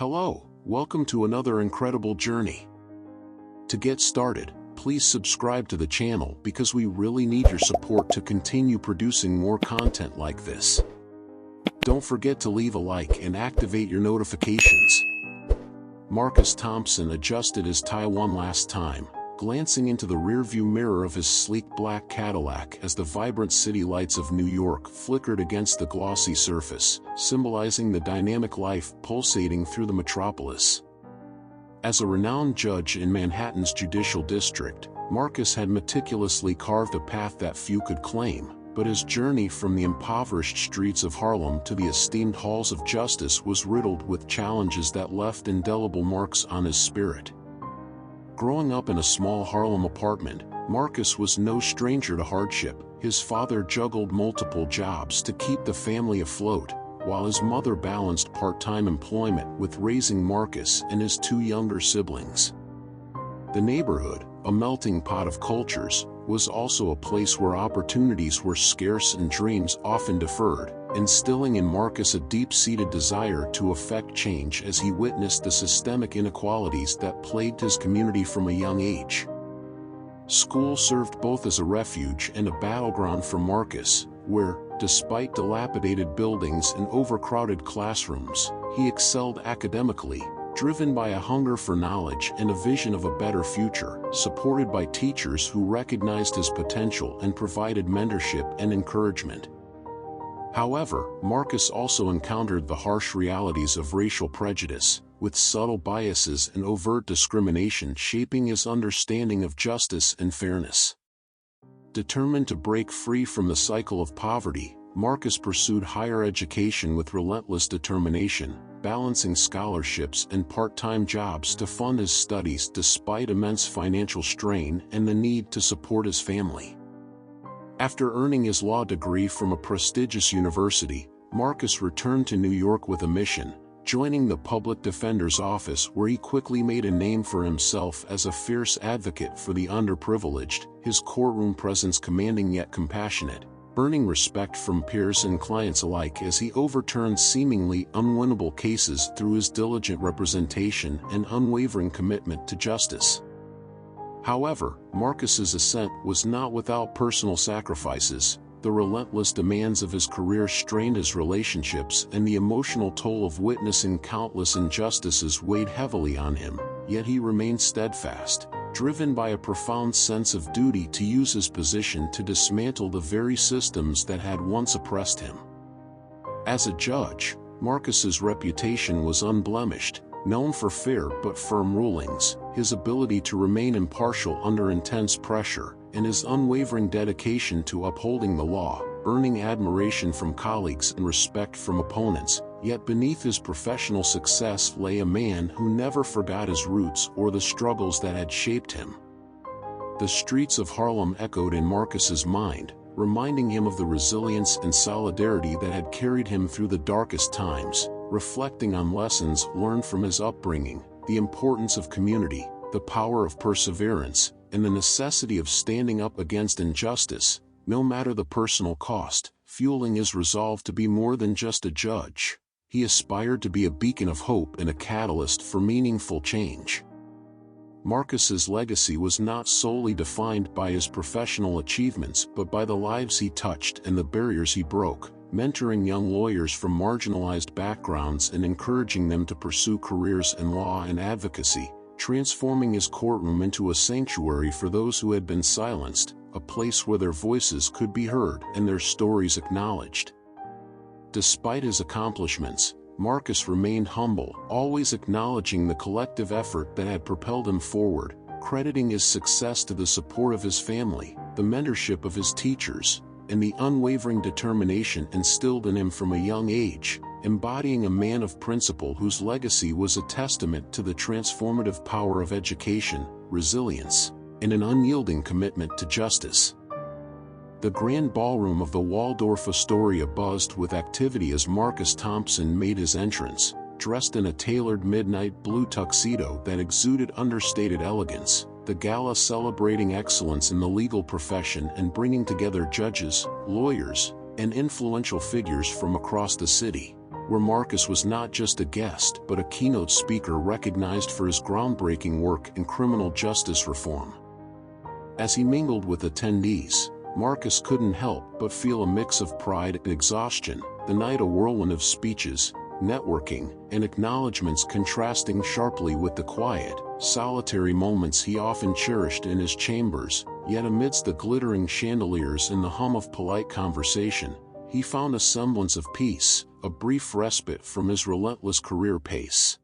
Hello, welcome to another incredible journey. To get started, please subscribe to the channel because we really need your support to continue producing more content like this. Don't forget to leave a like and activate your notifications. Marcus Thompson adjusted his tie one last time, glancing into the rearview mirror of his sleek black Cadillac as the vibrant city lights of New York flickered against the glossy surface, symbolizing the dynamic life pulsating through the metropolis. As a renowned judge in Manhattan's judicial district, Marcus had meticulously carved a path that few could claim, but his journey from the impoverished streets of Harlem to the esteemed halls of justice was riddled with challenges that left indelible marks on his spirit. Growing up in a small Harlem apartment, Marcus was no stranger to hardship. His father juggled multiple jobs to keep the family afloat, while his mother balanced part-time employment with raising Marcus and his two younger siblings. The neighborhood, a melting pot of cultures, was also a place where opportunities were scarce and dreams often deferred, instilling in Marcus a deep-seated desire to effect change as he witnessed the systemic inequalities that plagued his community from a young age. School served both as a refuge and a battleground for Marcus, where, despite dilapidated buildings and overcrowded classrooms, he excelled academically, driven by a hunger for knowledge and a vision of a better future, supported by teachers who recognized his potential and provided mentorship and encouragement. However, Marcus also encountered the harsh realities of racial prejudice, with subtle biases and overt discrimination shaping his understanding of justice and fairness. Determined to break free from the cycle of poverty, Marcus pursued higher education with relentless determination, balancing scholarships and part-time jobs to fund his studies despite immense financial strain and the need to support his family. After earning his law degree from a prestigious university, Marcus returned to New York with a mission, joining the public defender's office where he quickly made a name for himself as a fierce advocate for the underprivileged, his courtroom presence commanding yet compassionate, earning respect from peers and clients alike as he overturned seemingly unwinnable cases through his diligent representation and unwavering commitment to justice. However, Marcus's ascent was not without personal sacrifices. The relentless demands of his career strained his relationships, and the emotional toll of witnessing countless injustices weighed heavily on him, yet he remained steadfast, driven by a profound sense of duty to use his position to dismantle the very systems that had once oppressed him. As a judge, Marcus's reputation was unblemished, known for fair but firm rulings, his ability to remain impartial under intense pressure, and his unwavering dedication to upholding the law, earning admiration from colleagues and respect from opponents. Yet beneath his professional success lay a man who never forgot his roots or the struggles that had shaped him. The streets of Harlem echoed in Marcus's mind, reminding him of the resilience and solidarity that had carried him through the darkest times. Reflecting on lessons learned from his upbringing, the importance of community, the power of perseverance, and the necessity of standing up against injustice, no matter the personal cost, fueling his resolve to be more than just a judge. He aspired to be a beacon of hope and a catalyst for meaningful change. Marcus's legacy was not solely defined by his professional achievements but by the lives he touched and the barriers he broke, mentoring young lawyers from marginalized backgrounds and encouraging them to pursue careers in law and advocacy, transforming his courtroom into a sanctuary for those who had been silenced, a place where their voices could be heard and their stories acknowledged. Despite his accomplishments, Marcus remained humble, always acknowledging the collective effort that had propelled him forward, crediting his success to the support of his family, the mentorship of his teachers, and the unwavering determination instilled in him from a young age, embodying a man of principle whose legacy was a testament to the transformative power of education, resilience, and an unyielding commitment to justice. The grand ballroom of the Waldorf Astoria buzzed with activity as Marcus Thompson made his entrance, dressed in a tailored midnight blue tuxedo that exuded understated elegance, the gala celebrating excellence in the legal profession and bringing together judges, lawyers, and influential figures from across the city. where Marcus was not just a guest but a keynote speaker recognized for his groundbreaking work in criminal justice reform. As he mingled with attendees, Marcus couldn't help but feel a mix of pride and exhaustion, the night a whirlwind of speeches, networking, and acknowledgments contrasting sharply with the quiet, solitary moments he often cherished in his chambers. Yet amidst the glittering chandeliers and the hum of polite conversation, he found a semblance of peace, a brief respite from his relentless career pace.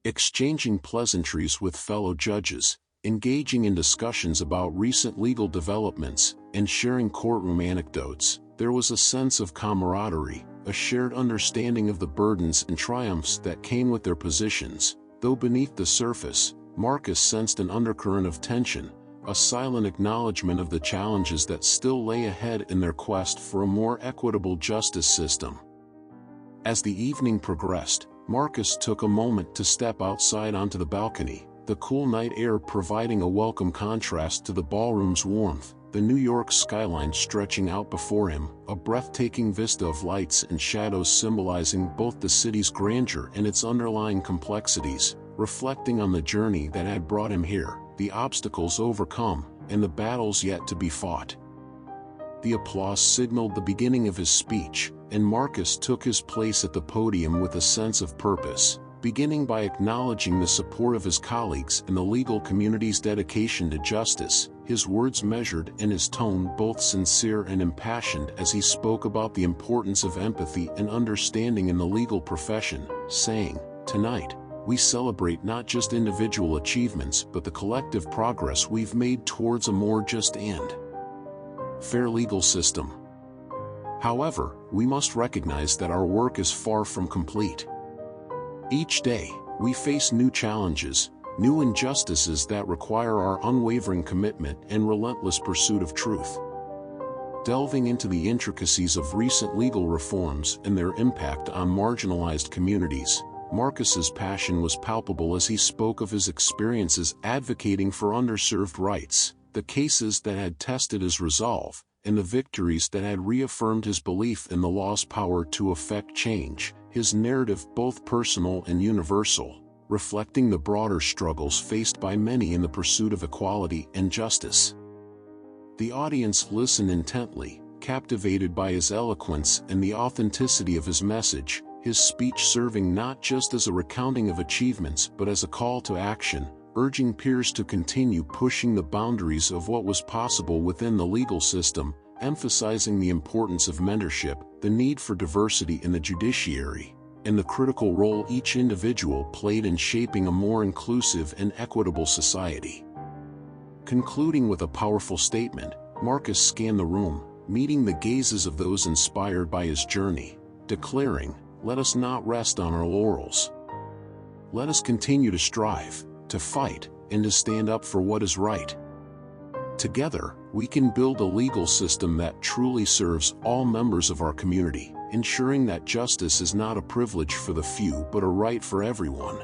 Exchanging pleasantries with fellow judges, engaging in discussions about recent legal developments, and sharing courtroom anecdotes, there was a sense of camaraderie, a shared understanding of the burdens and triumphs that came with their positions. Though beneath the surface, Marcus sensed an undercurrent of tension, a silent acknowledgement of the challenges that still lay ahead in their quest for a more equitable justice system. As the evening progressed, Marcus took a moment to step outside onto the balcony, the cool night air providing a welcome contrast to the ballroom's warmth, the New York skyline stretching out before him, a breathtaking vista of lights and shadows symbolizing both the city's grandeur and its underlying complexities, reflecting on the journey that had brought him here, the obstacles overcome, and the battles yet to be fought. The applause signaled the beginning of his speech, and Marcus took his place at the podium with a sense of purpose, beginning by acknowledging the support of his colleagues and the legal community's dedication to justice, his words measured and his tone both sincere and impassioned as he spoke about the importance of empathy and understanding in the legal profession, saying, "Tonight, we celebrate not just individual achievements but the collective progress we've made towards a more just and fair legal system. However, we must recognize that our work is far from complete. Each day, we face new challenges, new injustices that require our unwavering commitment and relentless pursuit of truth." Delving into the intricacies of recent legal reforms and their impact on marginalized communities, Marcus's passion was palpable as he spoke of his experiences advocating for underserved rights, the cases that had tested his resolve, and the victories that had reaffirmed his belief in the law's power to effect change, his narrative both personal and universal, reflecting the broader struggles faced by many in the pursuit of equality and justice. The audience listened intently, captivated by his eloquence and the authenticity of his message, his speech serving not just as a recounting of achievements but as a call to action, urging peers to continue pushing the boundaries of what was possible within the legal system, emphasizing the importance of mentorship, the need for diversity in the judiciary, and the critical role each individual played in shaping a more inclusive and equitable society. Concluding with a powerful statement, Marcus scanned the room, meeting the gazes of those inspired by his journey, declaring, "Let us not rest on our laurels. Let us continue to strive, to fight, and to stand up for what is right. Together, we can build a legal system that truly serves all members of our community, ensuring that justice is not a privilege for the few but a right for everyone."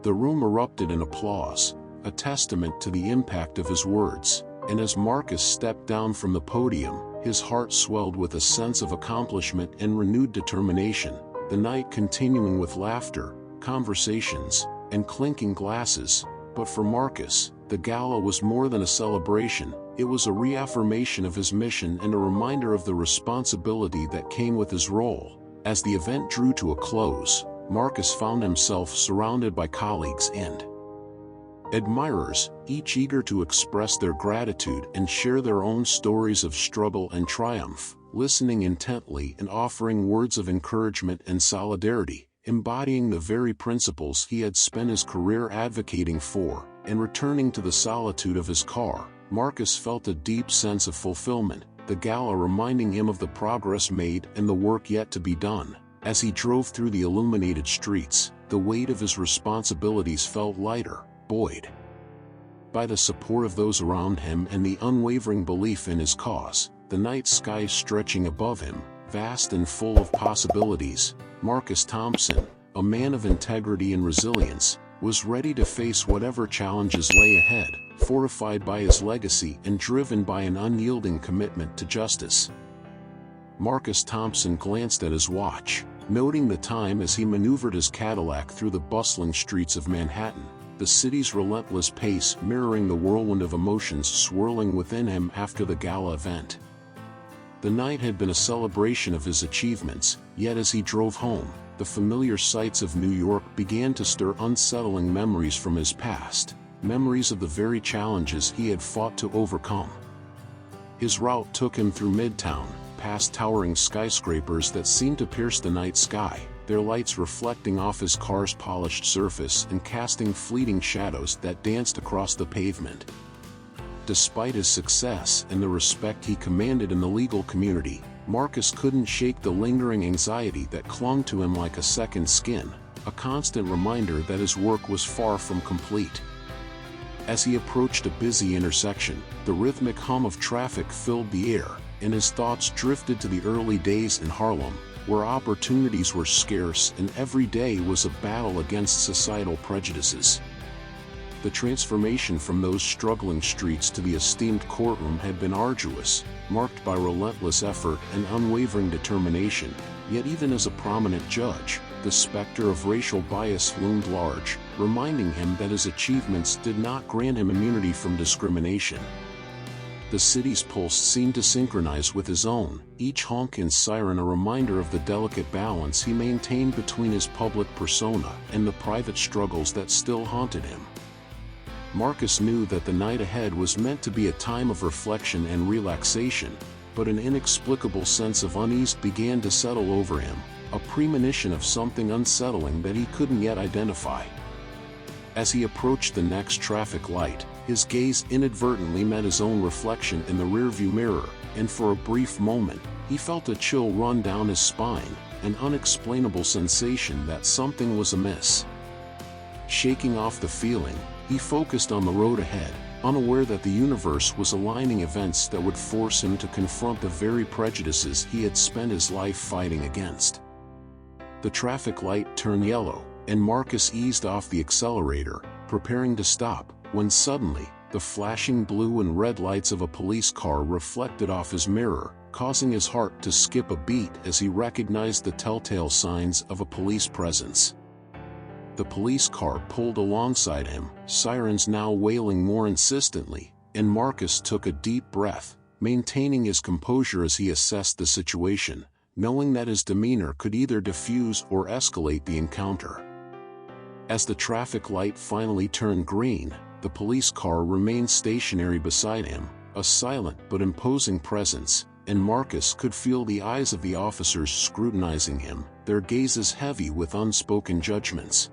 The room erupted in applause, a testament to the impact of his words, and as Marcus stepped down from the podium, his heart swelled with a sense of accomplishment and renewed determination, the night continuing with laughter, conversations, and clinking glasses. But for Marcus, the gala was more than a celebration, it was a reaffirmation of his mission and a reminder of the responsibility that came with his role. As the event drew to a close, Marcus found himself surrounded by colleagues and admirers, each eager to express their gratitude and share their own stories of struggle and triumph, listening intently and offering words of encouragement and solidarity, embodying the very principles he had spent his career advocating for. And returning to the solitude of his car, Marcus felt a deep sense of fulfillment, the gala reminding him of the progress made and the work yet to be done. As he drove through the illuminated streets, the weight of his responsibilities felt lighter, buoyed by the support of those around him and the unwavering belief in his cause. The night sky stretching above him, vast and full of possibilities, Marcus Thompson, a man of integrity and resilience, was ready to face whatever challenges lay ahead, fortified by his legacy and driven by an unyielding commitment to justice. Marcus Thompson glanced at his watch, noting the time as he maneuvered his Cadillac through the bustling streets of Manhattan, the city's relentless pace mirroring the whirlwind of emotions swirling within him after the gala event. The night had been a celebration of his achievements, yet as he drove home, the familiar sights of New York began to stir unsettling memories from his past, memories of the very challenges he had fought to overcome. His route took him through Midtown, past towering skyscrapers that seemed to pierce the night sky, their lights reflecting off his car's polished surface and casting fleeting shadows that danced across the pavement. Despite his success and the respect he commanded in the legal community, Marcus couldn't shake the lingering anxiety that clung to him like a second skin, a constant reminder that his work was far from complete. As he approached a busy intersection, the rhythmic hum of traffic filled the air, and his thoughts drifted to the early days in Harlem, where opportunities were scarce and every day was a battle against societal prejudices. The transformation from those struggling streets to the esteemed courtroom had been arduous, marked by relentless effort and unwavering determination, yet even as a prominent judge, the specter of racial bias loomed large, reminding him that his achievements did not grant him immunity from discrimination. The city's pulse seemed to synchronize with his own, each honk and siren a reminder of the delicate balance he maintained between his public persona and the private struggles that still haunted him. Marcus knew that the night ahead was meant to be a time of reflection and relaxation, but an inexplicable sense of unease began to settle over him, a premonition of something unsettling that he couldn't yet identify. As he approached the next traffic light, his gaze inadvertently met his own reflection in the rearview mirror, and for a brief moment, he felt a chill run down his spine, an unexplainable sensation that something was amiss. Shaking off the feeling, he focused on the road ahead, unaware that the universe was aligning events that would force him to confront the very prejudices he had spent his life fighting against. The traffic light turned yellow, and Marcus eased off the accelerator, preparing to stop, when suddenly, the flashing blue and red lights of a police car reflected off his mirror, causing his heart to skip a beat as he recognized the telltale signs of a police presence. The police car pulled alongside him, sirens now wailing more insistently, and Marcus took a deep breath, maintaining his composure as he assessed the situation, knowing that his demeanor could either diffuse or escalate the encounter. As the traffic light finally turned green, the police car remained stationary beside him, a silent but imposing presence, and Marcus could feel the eyes of the officers scrutinizing him, their gazes heavy with unspoken judgments.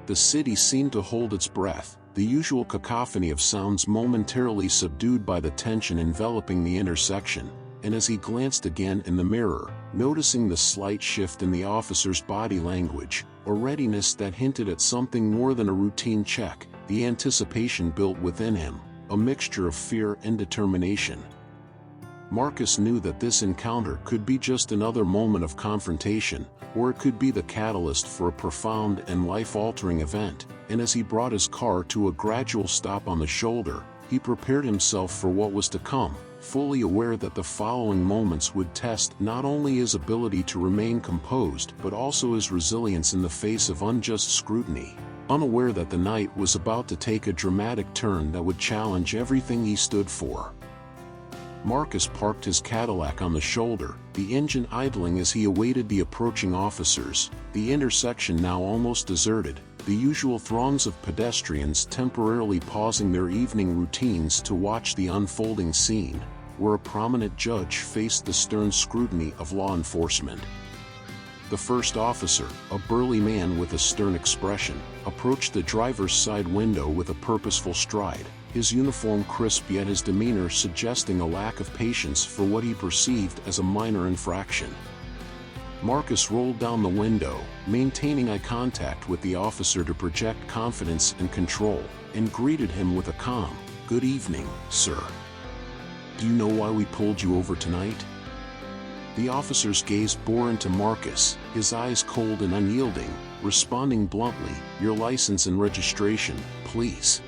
The city seemed to hold its breath, the usual cacophony of sounds momentarily subdued by the tension enveloping the intersection, and as he glanced again in the mirror, noticing the slight shift in the officer's body language, a readiness that hinted at something more than a routine check, the anticipation built within him, a mixture of fear and determination. Marcus knew that this encounter could be just another moment of confrontation, or it could be the catalyst for a profound and life-altering event, and as he brought his car to a gradual stop on the shoulder, he prepared himself for what was to come, fully aware that the following moments would test not only his ability to remain composed but also his resilience in the face of unjust scrutiny, unaware that the night was about to take a dramatic turn that would challenge everything he stood for. Marcus parked his Cadillac on the shoulder, the engine idling as he awaited the approaching officers, the intersection now almost deserted, the usual throngs of pedestrians temporarily pausing their evening routines to watch the unfolding scene, where a prominent judge faced the stern scrutiny of law enforcement. The first officer, a burly man with a stern expression, approached the driver's side window with a purposeful stride, his uniform crisp yet his demeanor suggesting a lack of patience for what he perceived as a minor infraction. Marcus rolled down the window, maintaining eye contact with the officer to project confidence and control, and greeted him with a calm, "Good evening, sir. Do you know why we pulled you over tonight?" The officer's gaze bore into Marcus, his eyes cold and unyielding, responding bluntly, "Your license and registration, please."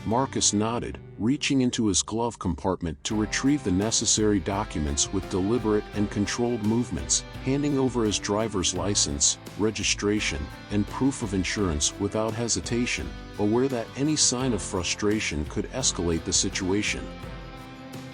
Marcus nodded, reaching into his glove compartment to retrieve the necessary documents with deliberate and controlled movements, handing over his driver's license, registration, and proof of insurance without hesitation, aware that any sign of frustration could escalate the situation.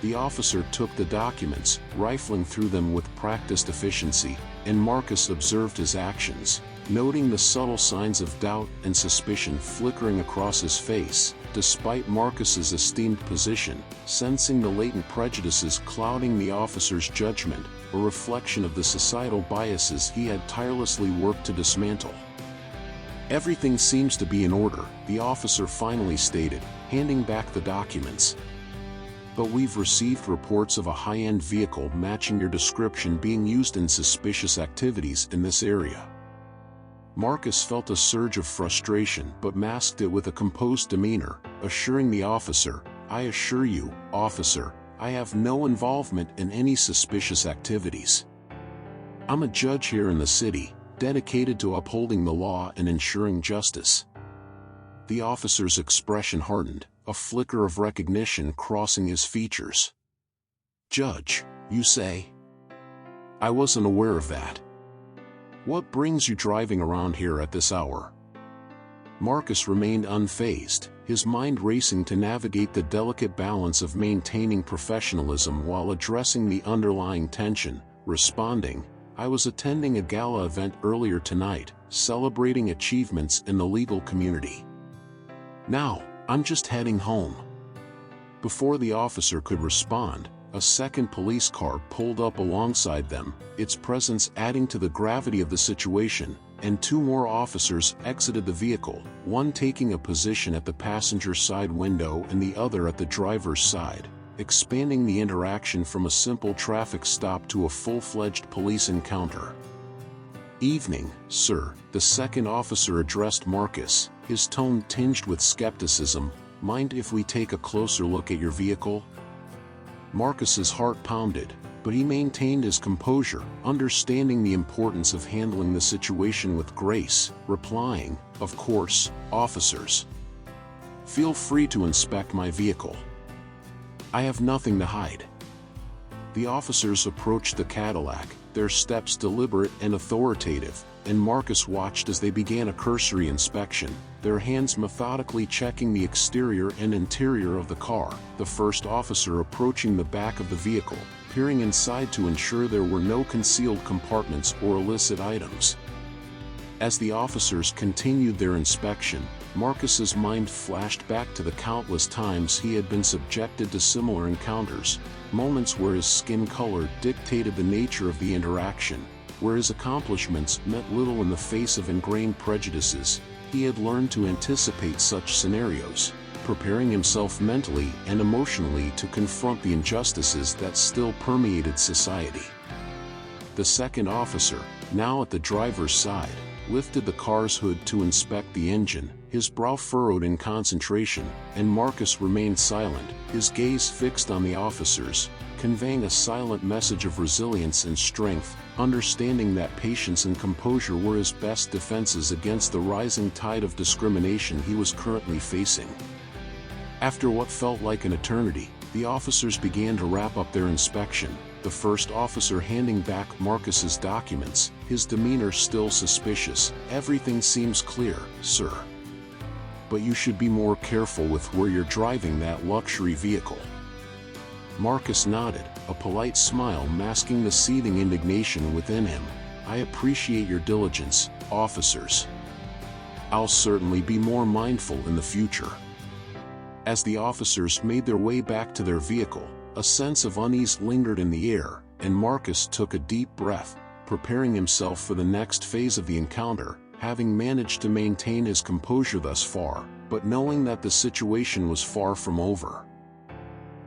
The officer took the documents, rifling through them with practiced efficiency, and Marcus observed his actions, noting the subtle signs of doubt and suspicion flickering across his face. Despite Marcus's esteemed position, sensing the latent prejudices clouding the officer's judgment, a reflection of the societal biases he had tirelessly worked to dismantle. "Everything seems to be in order," the officer finally stated, handing back the documents. "But we've received reports of a high-end vehicle matching your description being used in suspicious activities in this area." Marcus felt a surge of frustration but masked it with a composed demeanor, assuring the officer, "I assure you, officer, I have no involvement in any suspicious activities. I'm a judge here in the city, dedicated to upholding the law and ensuring justice." The officer's expression hardened, a flicker of recognition crossing his features. "Judge, you say? I wasn't aware of that. What brings you driving around here at this hour?" Marcus remained unfazed, his mind racing to navigate the delicate balance of maintaining professionalism while addressing the underlying tension, responding, "I was attending a gala event earlier tonight, celebrating achievements in the legal community. Now, I'm just heading home." Before the officer could respond, a second police car pulled up alongside them, its presence adding to the gravity of the situation, and two more officers exited the vehicle, one taking a position at the passenger side window and the other at the driver's side, expanding the interaction from a simple traffic stop to a full-fledged police encounter. "Evening, sir," the second officer addressed Marcus, his tone tinged with skepticism. "Mind if we take a closer look at your vehicle?" Marcus's heart pounded, but he maintained his composure, understanding the importance of handling the situation with grace, replying, "Of course, officers. Feel free to inspect my vehicle. I have nothing to hide." The officers approached the Cadillac, their steps deliberate and authoritative, and Marcus watched as they began a cursory inspection, their hands methodically checking the exterior and interior of the car, the first officer approaching the back of the vehicle, peering inside to ensure there were no concealed compartments or illicit items. As the officers continued their inspection, Marcus's mind flashed back to the countless times he had been subjected to similar encounters, moments where his skin color dictated the nature of the interaction, where his accomplishments meant little in the face of ingrained prejudices. He had learned to anticipate such scenarios, preparing himself mentally and emotionally to confront the injustices that still permeated society. The second officer, now at the driver's side, lifted the car's hood to inspect the engine, his brow furrowed in concentration, and Marcus remained silent, his gaze fixed on the officers, conveying a silent message of resilience and strength, understanding that patience and composure were his best defenses against the rising tide of discrimination he was currently facing. After what felt like an eternity, the officers began to wrap up their inspection, the first officer handing back Marcus's documents, his demeanor still suspicious. "Everything seems clear, sir. But you should be more careful with where you're driving that luxury vehicle." Marcus nodded, a polite smile masking the seething indignation within him. "I appreciate your diligence, officers. I'll certainly be more mindful in the future." As the officers made their way back to their vehicle, a sense of unease lingered in the air, and Marcus took a deep breath, preparing himself for the next phase of the encounter, having managed to maintain his composure thus far, but knowing that the situation was far from over.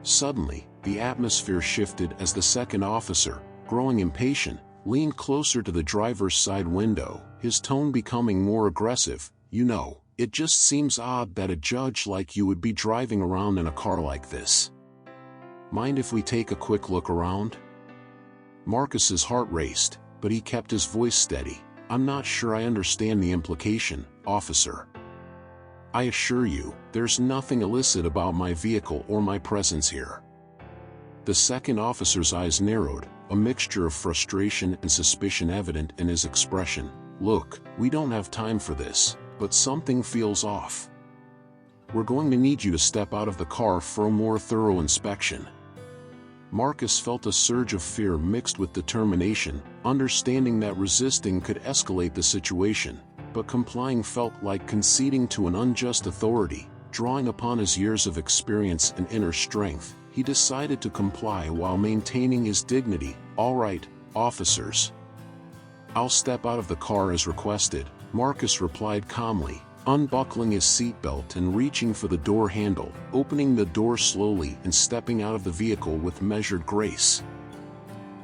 Suddenly, the atmosphere shifted as the second officer, growing impatient, leaned closer to the driver's side window, his tone becoming more aggressive. "You know, it just seems odd that a judge like you would be driving around in a car like this. Mind if we take a quick look around?" Marcus's heart raced, but he kept his voice steady. "I'm not sure I understand the implication, officer." I assure you, there's nothing illicit about my vehicle or my presence here." The second officer's eyes narrowed, a mixture of frustration and suspicion evident in his expression. "Look, we don't have time for this, but something feels off. We're going to need you to step out of the car for a more thorough inspection." Marcus felt a surge of fear mixed with determination, understanding that resisting could escalate the situation, but complying felt like conceding to an unjust authority. Drawing upon his years of experience and inner strength, he decided to comply while maintaining his dignity. "All right, officers. I'll step out of the car as requested," Marcus replied calmly, unbuckling his seatbelt and reaching for the door handle, opening the door slowly and stepping out of the vehicle with measured grace.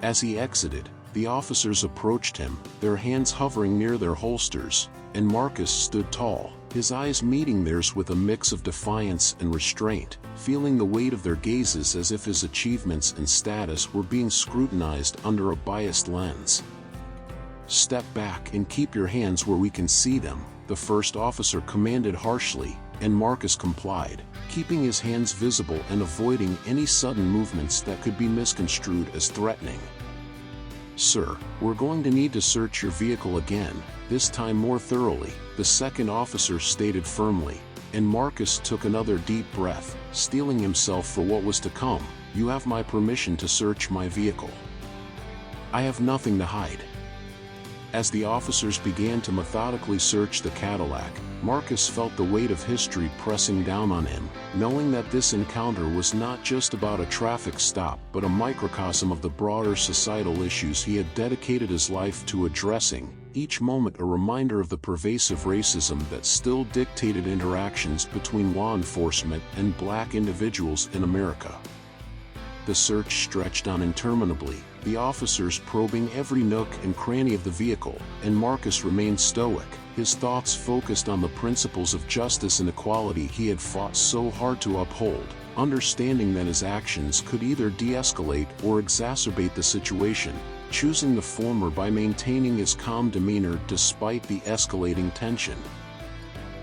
As he exited, the officers approached him, their hands hovering near their holsters, and Marcus stood tall, his eyes meeting theirs with a mix of defiance and restraint, feeling the weight of their gazes as if his achievements and status were being scrutinized under a biased lens. "Step back and keep your hands where we can see them," the first officer commanded harshly, and Marcus complied, keeping his hands visible and avoiding any sudden movements that could be misconstrued as threatening. "Sir, we're going to need to search your vehicle again, this time more thoroughly," the second officer stated firmly, and Marcus took another deep breath, steeling himself for what was to come. "You have my permission to search my vehicle. I have nothing to hide." As the officers began to methodically search the Cadillac, Marcus felt the weight of history pressing down on him, knowing that this encounter was not just about a traffic stop but a microcosm of the broader societal issues he had dedicated his life to addressing, each moment a reminder of the pervasive racism that still dictated interactions between law enforcement and black individuals in America. The search stretched on interminably, the officers probing every nook and cranny of the vehicle, and Marcus remained stoic, his thoughts focused on the principles of justice and equality he had fought so hard to uphold, understanding that his actions could either de-escalate or exacerbate the situation, choosing the former by maintaining his calm demeanor despite the escalating tension.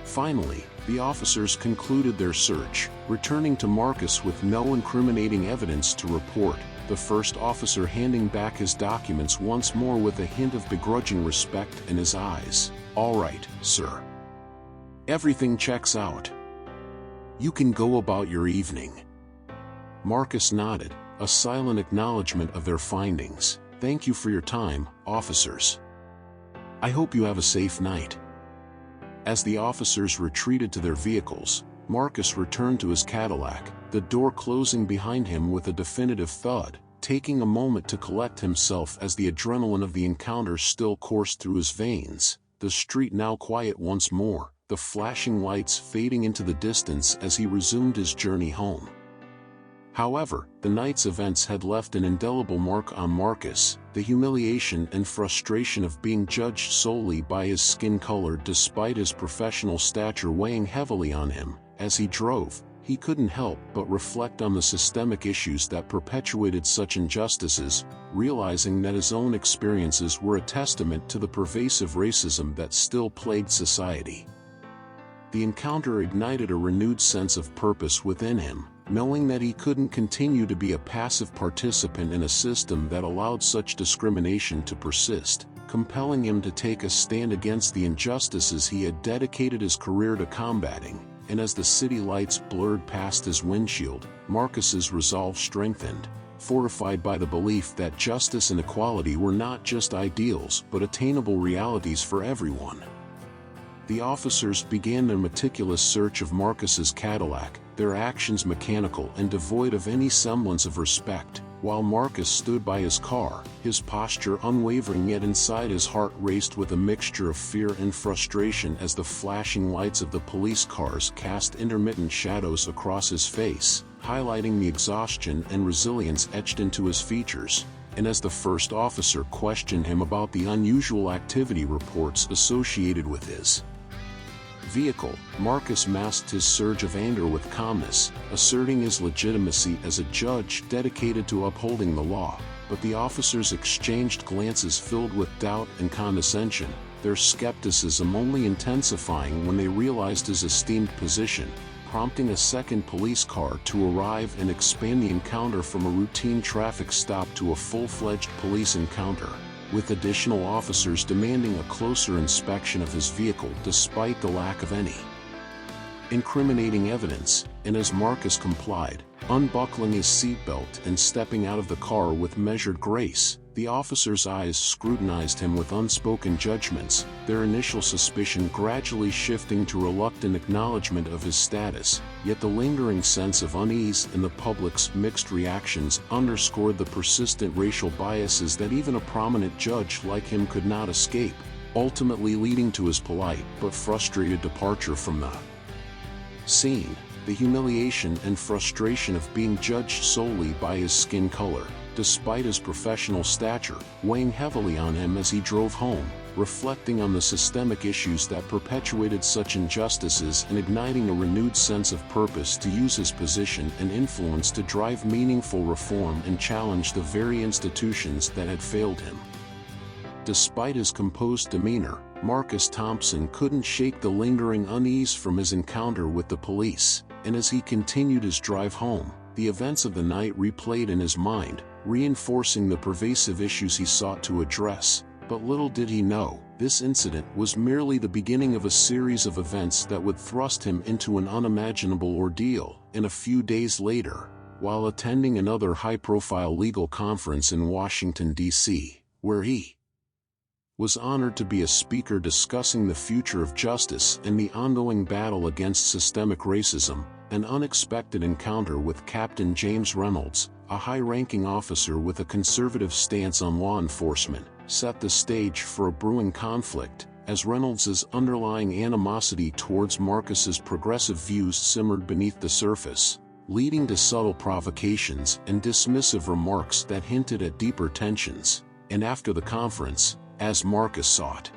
Finally, the officers concluded their search, returning to Marcus with no incriminating evidence to report, the first officer handing back his documents once more with a hint of begrudging respect in his eyes. "All right, sir. Everything checks out. You can go about your evening." Marcus nodded, a silent acknowledgement of their findings. "Thank you for your time, officers. I hope you have a safe night." As the officers retreated to their vehicles, Marcus returned to his Cadillac, the door closing behind him with a definitive thud, taking a moment to collect himself as the adrenaline of the encounter still coursed through his veins, the street now quiet once more, the flashing lights fading into the distance as he resumed his journey home. However, the night's events had left an indelible mark on Marcus, the humiliation and frustration of being judged solely by his skin color despite his professional stature weighing heavily on him. As he drove, he couldn't help but reflect on the systemic issues that perpetuated such injustices, realizing that his own experiences were a testament to the pervasive racism that still plagued society. The encounter ignited a renewed sense of purpose within him, knowing that he couldn't continue to be a passive participant in a system that allowed such discrimination to persist, compelling him to take a stand against the injustices he had dedicated his career to combating. And as the city lights blurred past his windshield, Marcus's resolve strengthened, fortified by the belief that justice and equality were not just ideals but attainable realities for everyone. The officers began their meticulous search of Marcus's Cadillac, their actions mechanical and devoid of any semblance of respect, while Marcus stood by his car, his posture unwavering yet inside his heart raced with a mixture of fear and frustration as the flashing lights of the police cars cast intermittent shadows across his face, highlighting the exhaustion and resilience etched into his features. And as the first officer questioned him about the unusual activity reports associated with his vehicle, Marcus masked his surge of anger with calmness, asserting his legitimacy as a judge dedicated to upholding the law. But the officers exchanged glances filled with doubt and condescension, their skepticism only intensifying when they realized his esteemed position, prompting a second police car to arrive and expand the encounter from a routine traffic stop to a full-fledged police encounter, with additional officers demanding a closer inspection of his vehicle despite the lack of any incriminating evidence, and as Marcus complied, unbuckling his seatbelt and stepping out of the car with measured grace, the officers' eyes scrutinized him with unspoken judgments, their initial suspicion gradually shifting to reluctant acknowledgement of his status, yet the lingering sense of unease in the public's mixed reactions underscored the persistent racial biases that even a prominent judge like him could not escape, ultimately leading to his polite but frustrated departure from the scene. The humiliation and frustration of being judged solely by his skin color, despite his professional stature, weighing heavily on him as he drove home, reflecting on the systemic issues that perpetuated such injustices and igniting a renewed sense of purpose to use his position and influence to drive meaningful reform and challenge the very institutions that had failed him. Despite his composed demeanor, Marcus Thompson couldn't shake the lingering unease from his encounter with the police, and as he continued his drive home, the events of the night replayed in his mind, reinforcing the pervasive issues he sought to address. But little did he know, this incident was merely the beginning of a series of events that would thrust him into an unimaginable ordeal. And a few days later, while attending another high-profile legal conference in Washington, D.C., where he was honored to be a speaker discussing the future of justice and the ongoing battle against systemic racism, an unexpected encounter with Captain James Reynolds, a high-ranking officer with a conservative stance on law enforcement, set the stage for a brewing conflict, as Reynolds's underlying animosity towards Marcus's progressive views simmered beneath the surface, leading to subtle provocations and dismissive remarks that hinted at deeper tensions. And after the conference, as Marcus sought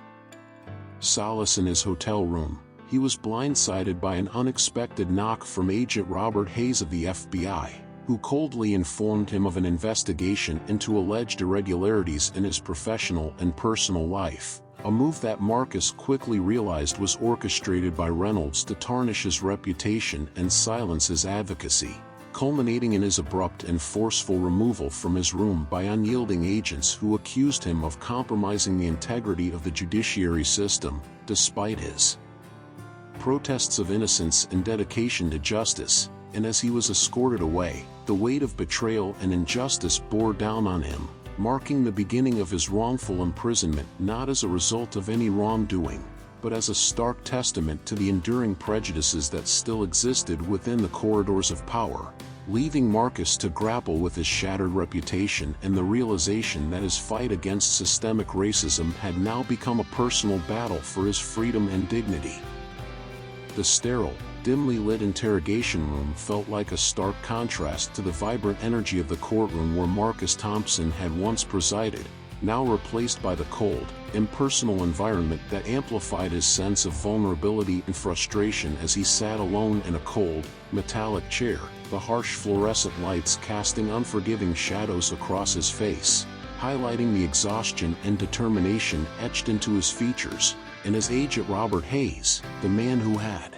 solace in his hotel room, he was blindsided by an unexpected knock from Agent Robert Hayes of the FBI, who coldly informed him of an investigation into alleged irregularities in his professional and personal life, a move that Marcus quickly realized was orchestrated by Reynolds to tarnish his reputation and silence his advocacy, culminating in his abrupt and forceful removal from his room by unyielding agents who accused him of compromising the integrity of the judiciary system, despite his protests of innocence and dedication to justice. And as he was escorted away, the weight of betrayal and injustice bore down on him, marking the beginning of his wrongful imprisonment not as a result of any wrongdoing, but as a stark testament to the enduring prejudices that still existed within the corridors of power, leaving Marcus to grapple with his shattered reputation and the realization that his fight against systemic racism had now become a personal battle for his freedom and dignity. The sterile, dimly lit interrogation room felt like a stark contrast to the vibrant energy of the courtroom where Marcus Thompson had once presided, now replaced by the cold, impersonal environment that amplified his sense of vulnerability and frustration as he sat alone in a cold, metallic chair, the harsh fluorescent lights casting unforgiving shadows across his face, highlighting the exhaustion and determination etched into his features. And as Agent Robert Hayes, the man who had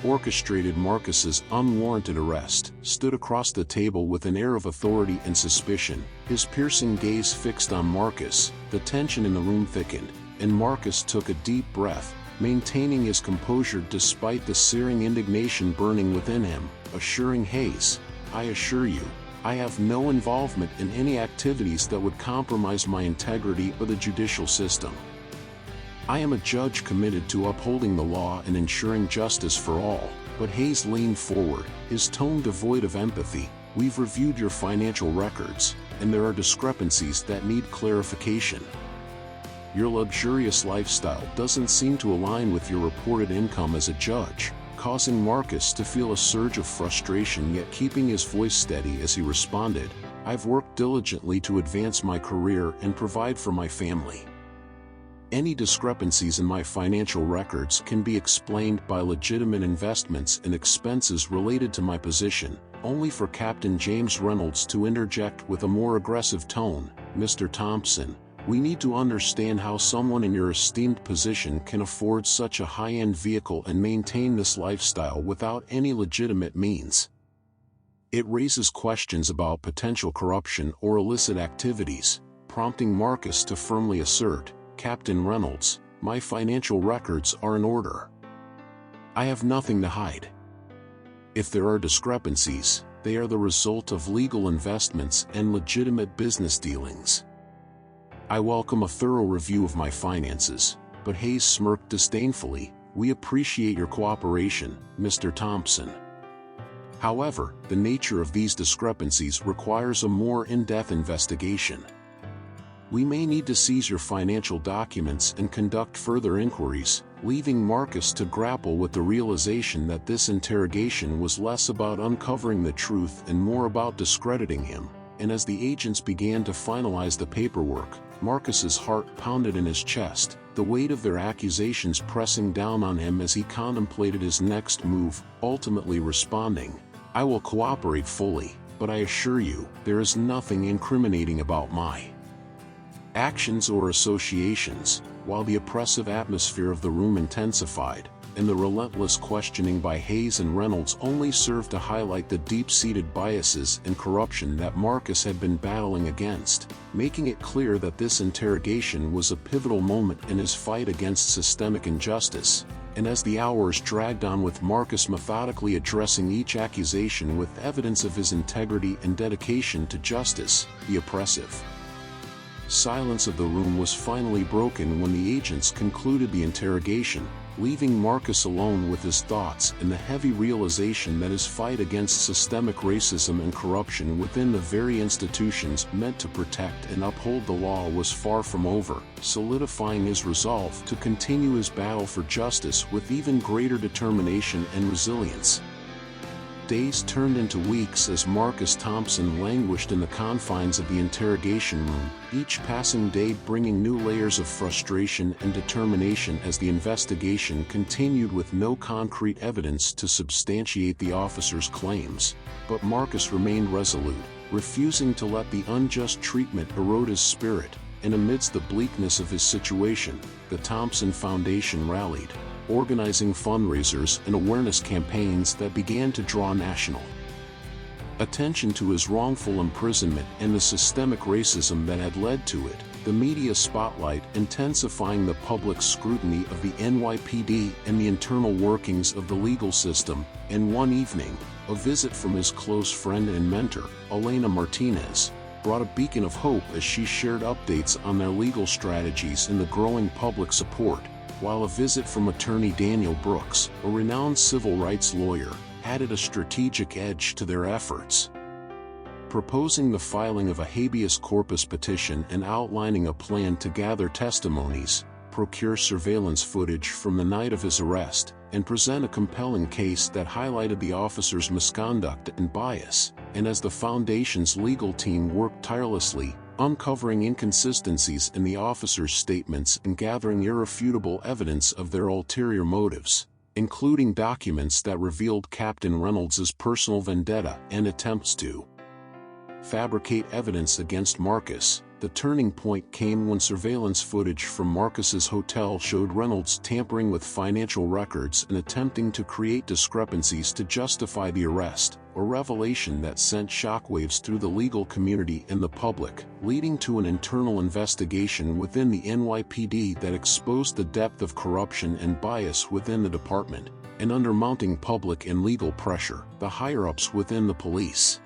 orchestrated Marcus's unwarranted arrest, stood across the table with an air of authority and suspicion, his piercing gaze fixed on Marcus. The tension in the room thickened, and Marcus took a deep breath, maintaining his composure despite the searing indignation burning within him, assuring Hayes, "I assure you, I have no involvement in any activities that would compromise my integrity or the judicial system. I am a judge committed to upholding the law and ensuring justice for all." But Hayes leaned forward, his tone devoid of empathy. "We've reviewed your financial records, and there are discrepancies that need clarification. Your luxurious lifestyle doesn't seem to align with your reported income as a judge," causing Marcus to feel a surge of frustration, yet keeping his voice steady as he responded, "I've worked diligently to advance my career and provide for my family. Any discrepancies in my financial records can be explained by legitimate investments and expenses related to my position," only for Captain James Reynolds to interject with a more aggressive tone, "Mr. Thompson, We need to understand how someone in your esteemed position can afford such a high-end vehicle and maintain this lifestyle without any legitimate means. It raises questions about potential corruption or illicit activities, prompting Marcus to firmly assert, "Captain Reynolds, my financial records are in order. I have nothing to hide. If there are discrepancies, they are the result of legal investments and legitimate business dealings. I welcome a thorough review of my finances," but Hayes smirked disdainfully. "We appreciate your cooperation, Mr. Thompson. However, the nature of these discrepancies requires a more in-depth investigation. We may need to seize your financial documents and conduct further inquiries," leaving Marcus to grapple with the realization that this interrogation was less about uncovering the truth and more about discrediting him. And as the agents began to finalize the paperwork, Marcus's heart pounded in his chest, the weight of their accusations pressing down on him as he contemplated his next move, ultimately responding, "I will cooperate fully, but I assure you, there is nothing incriminating about my actions or associations." While the oppressive atmosphere of the room intensified, and the relentless questioning by Hayes and Reynolds only served to highlight the deep-seated biases and corruption that Marcus had been battling against, making it clear that this interrogation was a pivotal moment in his fight against systemic injustice. And as the hours dragged on with Marcus methodically addressing each accusation with evidence of his integrity and dedication to justice, the oppressive silence of the room was finally broken when the agents concluded the interrogation, leaving Marcus alone with his thoughts and the heavy realization that his fight against systemic racism and corruption within the very institutions meant to protect and uphold the law was far from over, solidifying his resolve to continue his battle for justice with even greater determination and resilience. Days turned into weeks as Marcus Thompson languished in the confines of the interrogation room, each passing day bringing new layers of frustration and determination as the investigation continued with no concrete evidence to substantiate the officers' claims. But Marcus remained resolute, refusing to let the unjust treatment erode his spirit, and amidst the bleakness of his situation, the Thompson Foundation rallied, organizing fundraisers and awareness campaigns that began to draw national attention to his wrongful imprisonment and the systemic racism that had led to it, the media spotlight intensifying the public scrutiny of the NYPD and the internal workings of the legal system. And one evening, a visit from his close friend and mentor, Elena Martinez, brought a beacon of hope as she shared updates on their legal strategies and the growing public support, while a visit from attorney Daniel Brooks, a renowned civil rights lawyer, added a strategic edge to their efforts. Proposing the filing of a habeas corpus petition and outlining a plan to gather testimonies, procure surveillance footage from the night of his arrest, and present a compelling case that highlighted the officer's misconduct and bias. And as the Foundation's legal team worked tirelessly, uncovering inconsistencies in the officers' statements and gathering irrefutable evidence of their ulterior motives, including documents that revealed Captain Reynolds's personal vendetta and attempts to fabricate evidence against Marcus. The turning point came when surveillance footage from Marcus's hotel showed Reynolds tampering with financial records and attempting to create discrepancies to justify the arrest, a revelation that sent shockwaves through the legal community and the public, leading to an internal investigation within the NYPD that exposed the depth of corruption and bias within the department. And under mounting public and legal pressure, the higher-ups within the police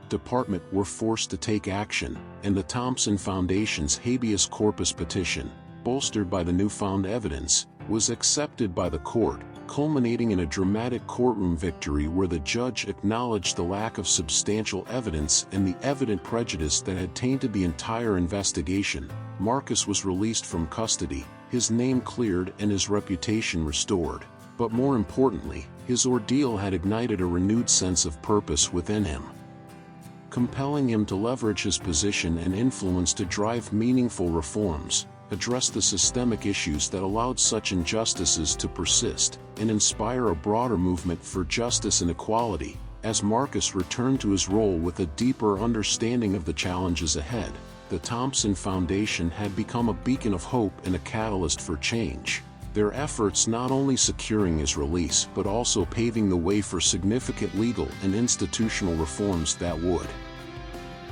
department were forced to take action, and the Thompson Foundation's habeas corpus petition, bolstered by the newfound evidence, was accepted by the court, culminating in a dramatic courtroom victory where the judge acknowledged the lack of substantial evidence and the evident prejudice that had tainted the entire investigation. Marcus was released from custody, his name cleared and his reputation restored. But more importantly, his ordeal had ignited a renewed sense of purpose within him, compelling him to leverage his position and influence to drive meaningful reforms, address the systemic issues that allowed such injustices to persist, and inspire a broader movement for justice and equality. As Marcus returned to his role with a deeper understanding of the challenges ahead, the Thompson Foundation had become a beacon of hope and a catalyst for change, their efforts not only securing his release but also paving the way for significant legal and institutional reforms that would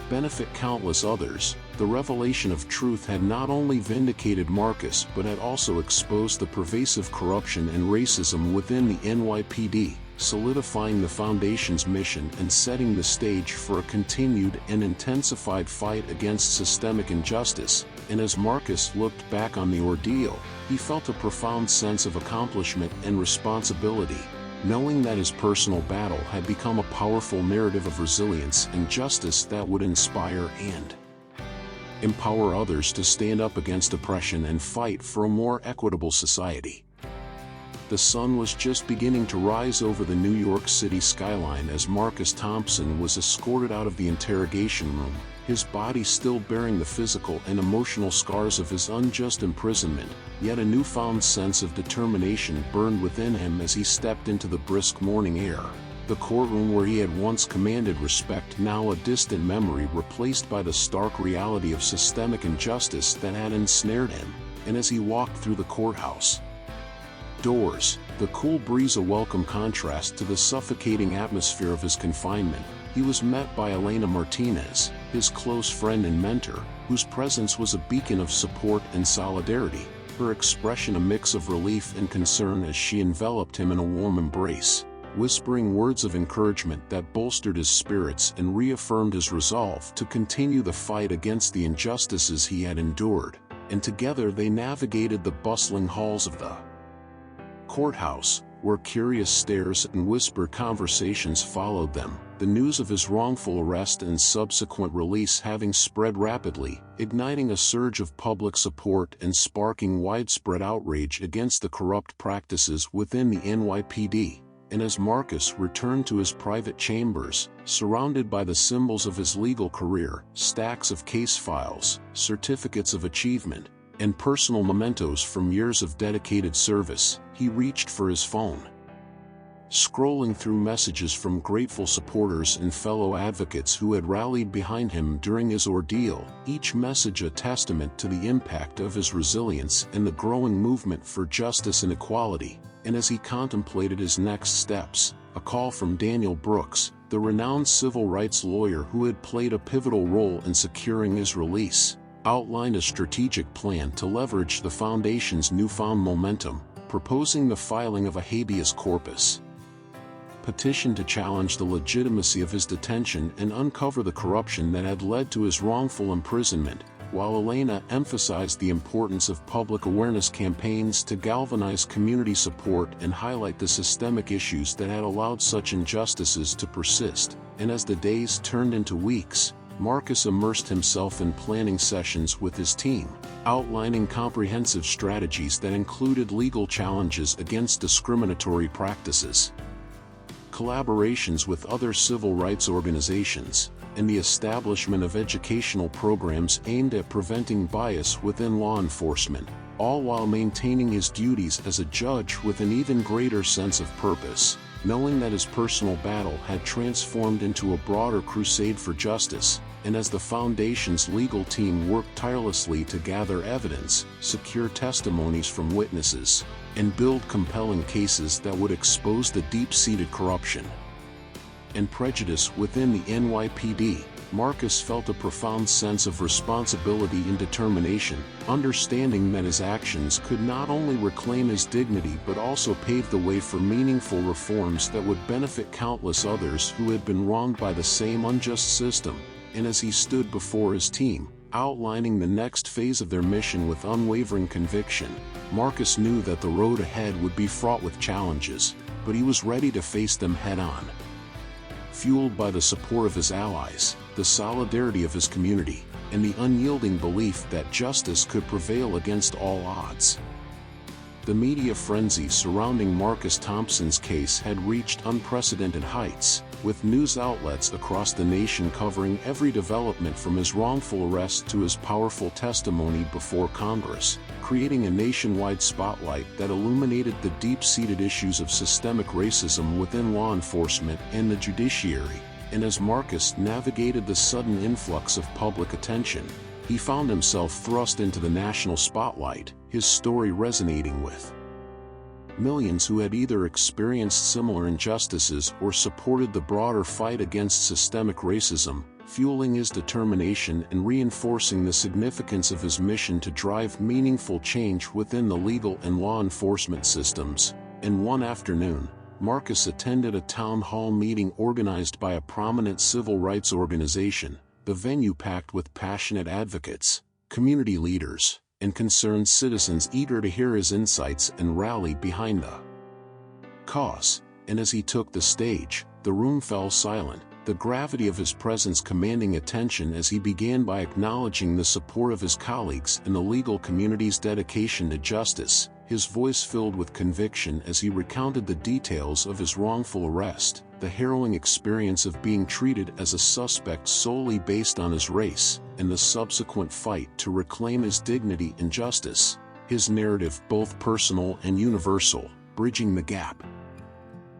benefit countless others. The revelation of truth had not only vindicated Marcus but had also exposed the pervasive corruption and racism within the NYPD, solidifying the Foundation's mission and setting the stage for a continued and intensified fight against systemic injustice. And as Marcus looked back on the ordeal, he felt a profound sense of accomplishment and responsibility, knowing that his personal battle had become a powerful narrative of resilience and justice that would inspire and empower others to stand up against oppression and fight for a more equitable society. The sun was just beginning to rise over the New York City skyline as Marcus Thompson was escorted out of the interrogation room, his body still bearing the physical and emotional scars of his unjust imprisonment, yet a newfound sense of determination burned within him as he stepped into the brisk morning air. The courtroom where he had once commanded respect, now a distant memory replaced by the stark reality of systemic injustice that had ensnared him. And as he walked through the courthouse doors, the cool breeze a welcome contrast to the suffocating atmosphere of his confinement, he was met by Elena Martinez, his close friend and mentor, whose presence was a beacon of support and solidarity, her expression a mix of relief and concern as she enveloped him in a warm embrace, whispering words of encouragement that bolstered his spirits and reaffirmed his resolve to continue the fight against the injustices he had endured. And together they navigated the bustling halls of the courthouse, where curious stares and whispered conversations followed them, the news of his wrongful arrest and subsequent release having spread rapidly, igniting a surge of public support and sparking widespread outrage against the corrupt practices within the NYPD. And as Marcus returned to his private chambers, surrounded by the symbols of his legal career, stacks of case files, certificates of achievement, and personal mementos from years of dedicated service, he reached for his phone. Scrolling through messages from grateful supporters and fellow advocates who had rallied behind him during his ordeal, each message a testament to the impact of his resilience and the growing movement for justice and equality. And as he contemplated his next steps, a call from Daniel Brooks, the renowned civil rights lawyer who had played a pivotal role in securing his release, outlined a strategic plan to leverage the Foundation's newfound momentum, proposing the filing of a habeas corpus petition to challenge the legitimacy of his detention and uncover the corruption that had led to his wrongful imprisonment, while Elena emphasized the importance of public awareness campaigns to galvanize community support and highlight the systemic issues that had allowed such injustices to persist. And as the days turned into weeks, Marcus immersed himself in planning sessions with his team, outlining comprehensive strategies that included legal challenges against discriminatory practices, collaborations with other civil rights organizations, and the establishment of educational programs aimed at preventing bias within law enforcement, all while maintaining his duties as a judge with an even greater sense of purpose, knowing that his personal battle had transformed into a broader crusade for justice. And as the Foundation's legal team worked tirelessly to gather evidence, secure testimonies from witnesses, and build compelling cases that would expose the deep-seated corruption and prejudice within the NYPD, Marcus felt a profound sense of responsibility and determination, understanding that his actions could not only reclaim his dignity but also pave the way for meaningful reforms that would benefit countless others who had been wronged by the same unjust system. And as he stood before his team, outlining the next phase of their mission with unwavering conviction, Marcus knew that the road ahead would be fraught with challenges, but he was ready to face them head-on. Fueled by the support of his allies, the solidarity of his community, and the unyielding belief that justice could prevail against all odds. The media frenzy surrounding Marcus Thompson's case had reached unprecedented heights, with news outlets across the nation covering every development from his wrongful arrest to his powerful testimony before Congress, creating a nationwide spotlight that illuminated the deep-seated issues of systemic racism within law enforcement and the judiciary. And as Marcus navigated the sudden influx of public attention, he found himself thrust into the national spotlight, his story resonating with millions who had either experienced similar injustices or supported the broader fight against systemic racism, fueling his determination and reinforcing the significance of his mission to drive meaningful change within the legal and law enforcement systems. And one afternoon, Marcus attended a town hall meeting organized by a prominent civil rights organization, the venue packed with passionate advocates, community leaders, and concerned citizens eager to hear his insights and rally behind the cause. And as he took the stage, the room fell silent, the gravity of his presence commanding attention as he began by acknowledging the support of his colleagues and the legal community's dedication to justice, his voice filled with conviction as he recounted the details of his wrongful arrest, the harrowing experience of being treated as a suspect solely based on his race, and the subsequent fight to reclaim his dignity and justice, his narrative both personal and universal, bridging the gap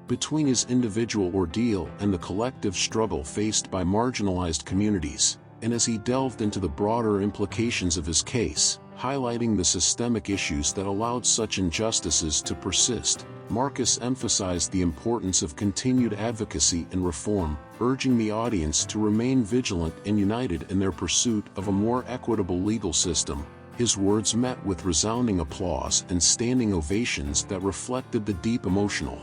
between his individual ordeal and the collective struggle faced by marginalized communities. And as he delved into the broader implications of his case, highlighting the systemic issues that allowed such injustices to persist, Marcus emphasized the importance of continued advocacy and reform, urging the audience to remain vigilant and united in their pursuit of a more equitable legal system. His words met with resounding applause and standing ovations that reflected the deep emotional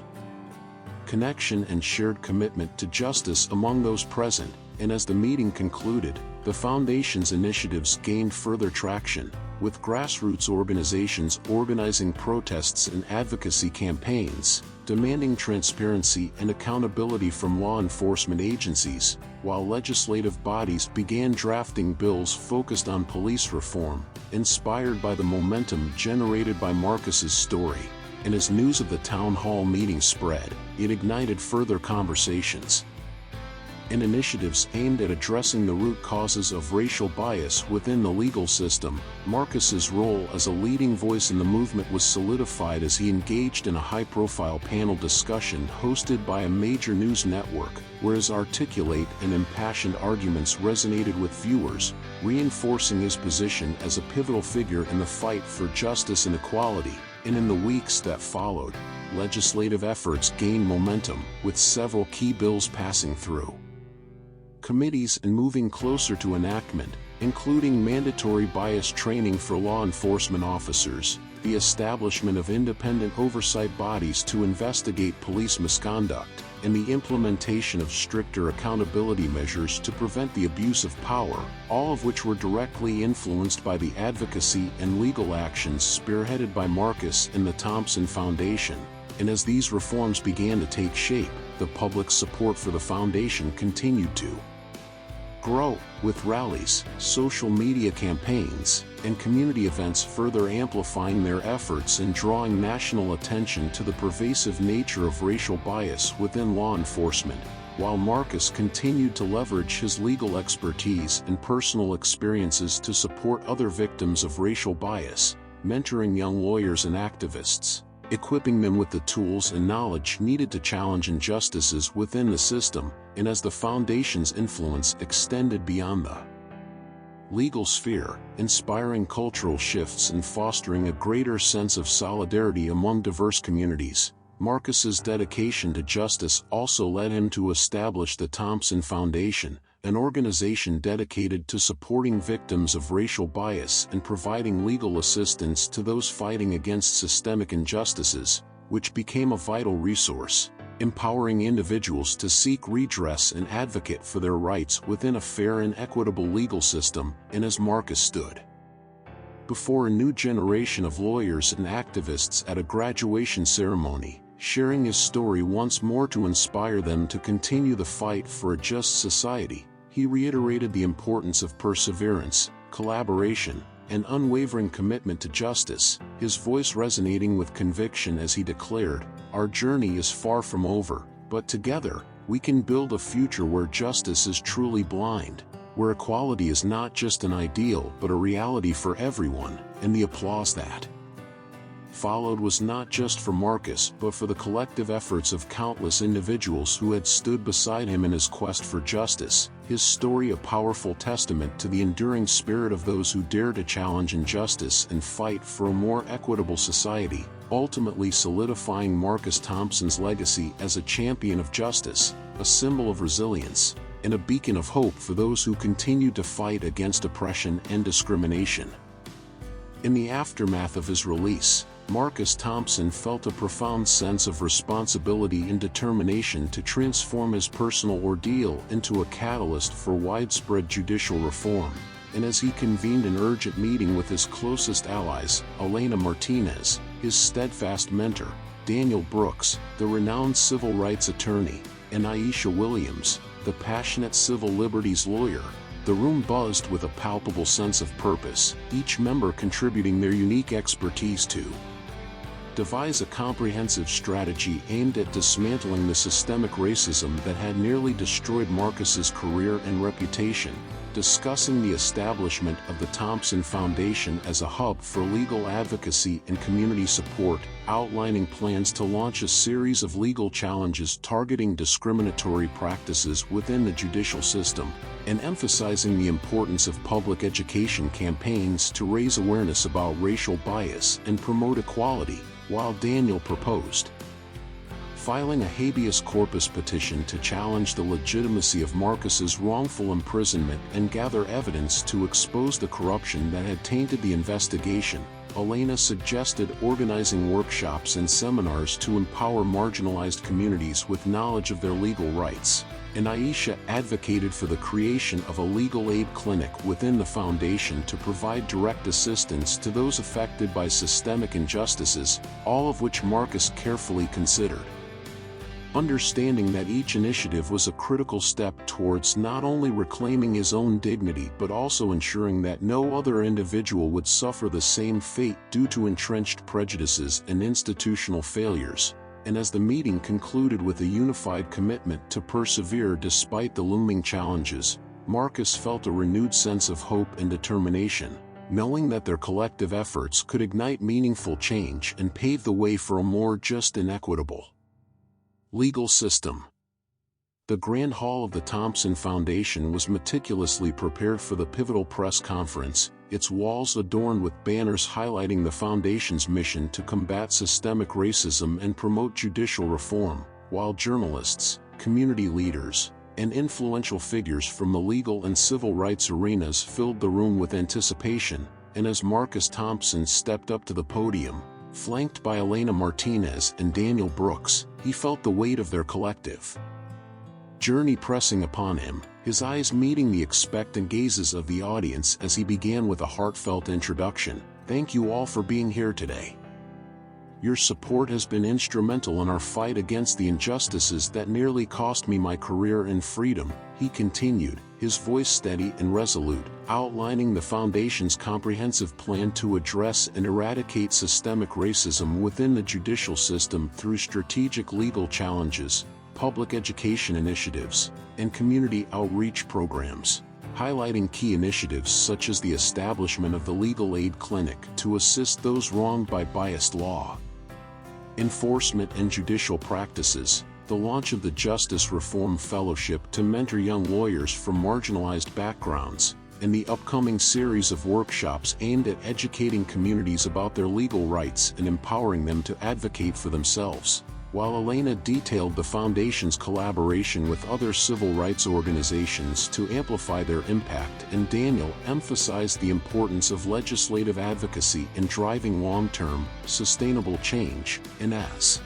connection and shared commitment to justice among those present. And as the meeting concluded, the Foundation's initiatives gained further traction, with grassroots organizations organizing protests and advocacy campaigns, demanding transparency and accountability from law enforcement agencies, while legislative bodies began drafting bills focused on police reform, inspired by the momentum generated by Marcus's story. And as news of the town hall meeting spread, it ignited further conversations and initiatives aimed at addressing the root causes of racial bias within the legal system. Marcus's role as a leading voice in the movement was solidified as he engaged in a high-profile panel discussion hosted by a major news network, where his articulate and impassioned arguments resonated with viewers, reinforcing his position as a pivotal figure in the fight for justice and equality. And in the weeks that followed, legislative efforts gained momentum, with several key bills passing through committees and moving closer to enactment, including mandatory bias training for law enforcement officers, the establishment of independent oversight bodies to investigate police misconduct, and the implementation of stricter accountability measures to prevent the abuse of power, all of which were directly influenced by the advocacy and legal actions spearheaded by Marcus and the Thompson Foundation. And as these reforms began to take shape, the public's support for the foundation continued to grow, with rallies, social media campaigns, and community events further amplifying their efforts and drawing national attention to the pervasive nature of racial bias within law enforcement. While Marcus continued to leverage his legal expertise and personal experiences to support other victims of racial bias, mentoring young lawyers and activists, equipping them with the tools and knowledge needed to challenge injustices within the system. And as the Foundation's influence extended beyond the legal sphere, inspiring cultural shifts and fostering a greater sense of solidarity among diverse communities, Marcus's dedication to justice also led him to establish the Thompson Foundation, an organization dedicated to supporting victims of racial bias and providing legal assistance to those fighting against systemic injustices, which became a vital resource, empowering individuals to seek redress and advocate for their rights within a fair and equitable legal system. And as Marcus stood before a new generation of lawyers and activists at a graduation ceremony, sharing his story once more to inspire them to continue the fight for a just society, he reiterated the importance of perseverance, collaboration, and unwavering commitment to justice, his voice resonating with conviction as he declared, "Our journey is far from over, but together, we can build a future where justice is truly blind, where equality is not just an ideal but a reality for everyone." And the applause that followed was not just for Marcus but for the collective efforts of countless individuals who had stood beside him in his quest for justice, his story a powerful testament to the enduring spirit of those who dare to challenge injustice and fight for a more equitable society, ultimately solidifying Marcus Thompson's legacy as a champion of justice, a symbol of resilience, and a beacon of hope for those who continue to fight against oppression and discrimination. In the aftermath of his release, Marcus Thompson felt a profound sense of responsibility and determination to transform his personal ordeal into a catalyst for widespread judicial reform, and as he convened an urgent meeting with his closest allies, Elena Martinez, his steadfast mentor, Daniel Brooks, the renowned civil rights attorney, and Aisha Williams, the passionate civil liberties lawyer, the room buzzed with a palpable sense of purpose, each member contributing their unique expertise to devise a comprehensive strategy aimed at dismantling the systemic racism that had nearly destroyed Marcus's career and reputation, discussing the establishment of the Thompson Foundation as a hub for legal advocacy and community support, outlining plans to launch a series of legal challenges targeting discriminatory practices within the judicial system, and emphasizing the importance of public education campaigns to raise awareness about racial bias and promote equality, while Daniel proposed filing a habeas corpus petition to challenge the legitimacy of Marcus's wrongful imprisonment and gather evidence to expose the corruption that had tainted the investigation. Elena suggested organizing workshops and seminars to empower marginalized communities with knowledge of their legal rights, and Aisha advocated for the creation of a legal aid clinic within the foundation to provide direct assistance to those affected by systemic injustices, all of which Marcus carefully considered. Understanding that each initiative was a critical step towards not only reclaiming his own dignity but also ensuring that no other individual would suffer the same fate due to entrenched prejudices and institutional failures, and as the meeting concluded with a unified commitment to persevere despite the looming challenges, Marcus felt a renewed sense of hope and determination, knowing that their collective efforts could ignite meaningful change and pave the way for a more just and equitable legal system. The Grand Hall of the Thompson Foundation was meticulously prepared for the pivotal press conference, its walls adorned with banners highlighting the foundation's mission to combat systemic racism and promote judicial reform, while journalists, community leaders, and influential figures from the legal and civil rights arenas filled the room with anticipation, and as Marcus Thompson stepped up to the podium, flanked by Elena Martinez and Daniel Brooks, he felt the weight of their collective journey pressing upon him, his eyes meeting the expectant gazes of the audience as he began with a heartfelt introduction. "Thank you all for being here today. Your support has been instrumental in our fight against the injustices that nearly cost me my career and freedom," he continued, his voice steady and resolute, outlining the Foundation's comprehensive plan to address and eradicate systemic racism within the judicial system through strategic legal challenges, public education initiatives, and community outreach programs, highlighting key initiatives such as the establishment of the Legal Aid Clinic to assist those wronged by biased law enforcement and judicial practices, the launch of the Justice Reform Fellowship to mentor young lawyers from marginalized backgrounds, and the upcoming series of workshops aimed at educating communities about their legal rights and empowering them to advocate for themselves. While Elena detailed the Foundation's collaboration with other civil rights organizations to amplify their impact, and Daniel emphasized the importance of legislative advocacy in driving long-term, sustainable change, and as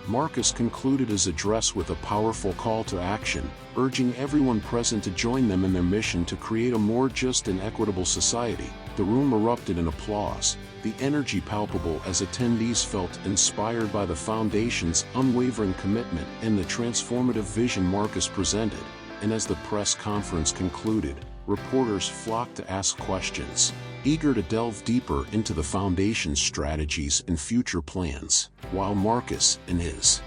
Marcus concluded his address with a powerful call to action, urging everyone present to join them in their mission to create a more just and equitable society. The room erupted in applause, the energy palpable as attendees felt inspired by the Foundation's unwavering commitment and the transformative vision Marcus presented, and as the press conference concluded, reporters flocked to ask questions, eager to delve deeper into the Foundation's strategies and future plans, while Marcus and his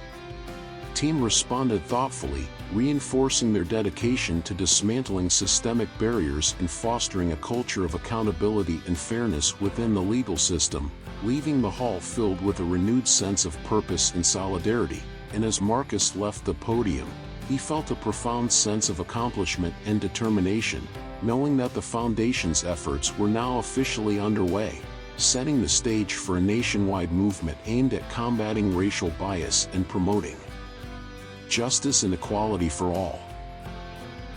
team responded thoughtfully, reinforcing their dedication to dismantling systemic barriers and fostering a culture of accountability and fairness within the legal system, leaving the hall filled with a renewed sense of purpose and solidarity. And as Marcus left the podium, he felt a profound sense of accomplishment and determination, knowing that the Foundation's efforts were now officially underway, setting the stage for a nationwide movement aimed at combating racial bias and promoting justice and equality for all.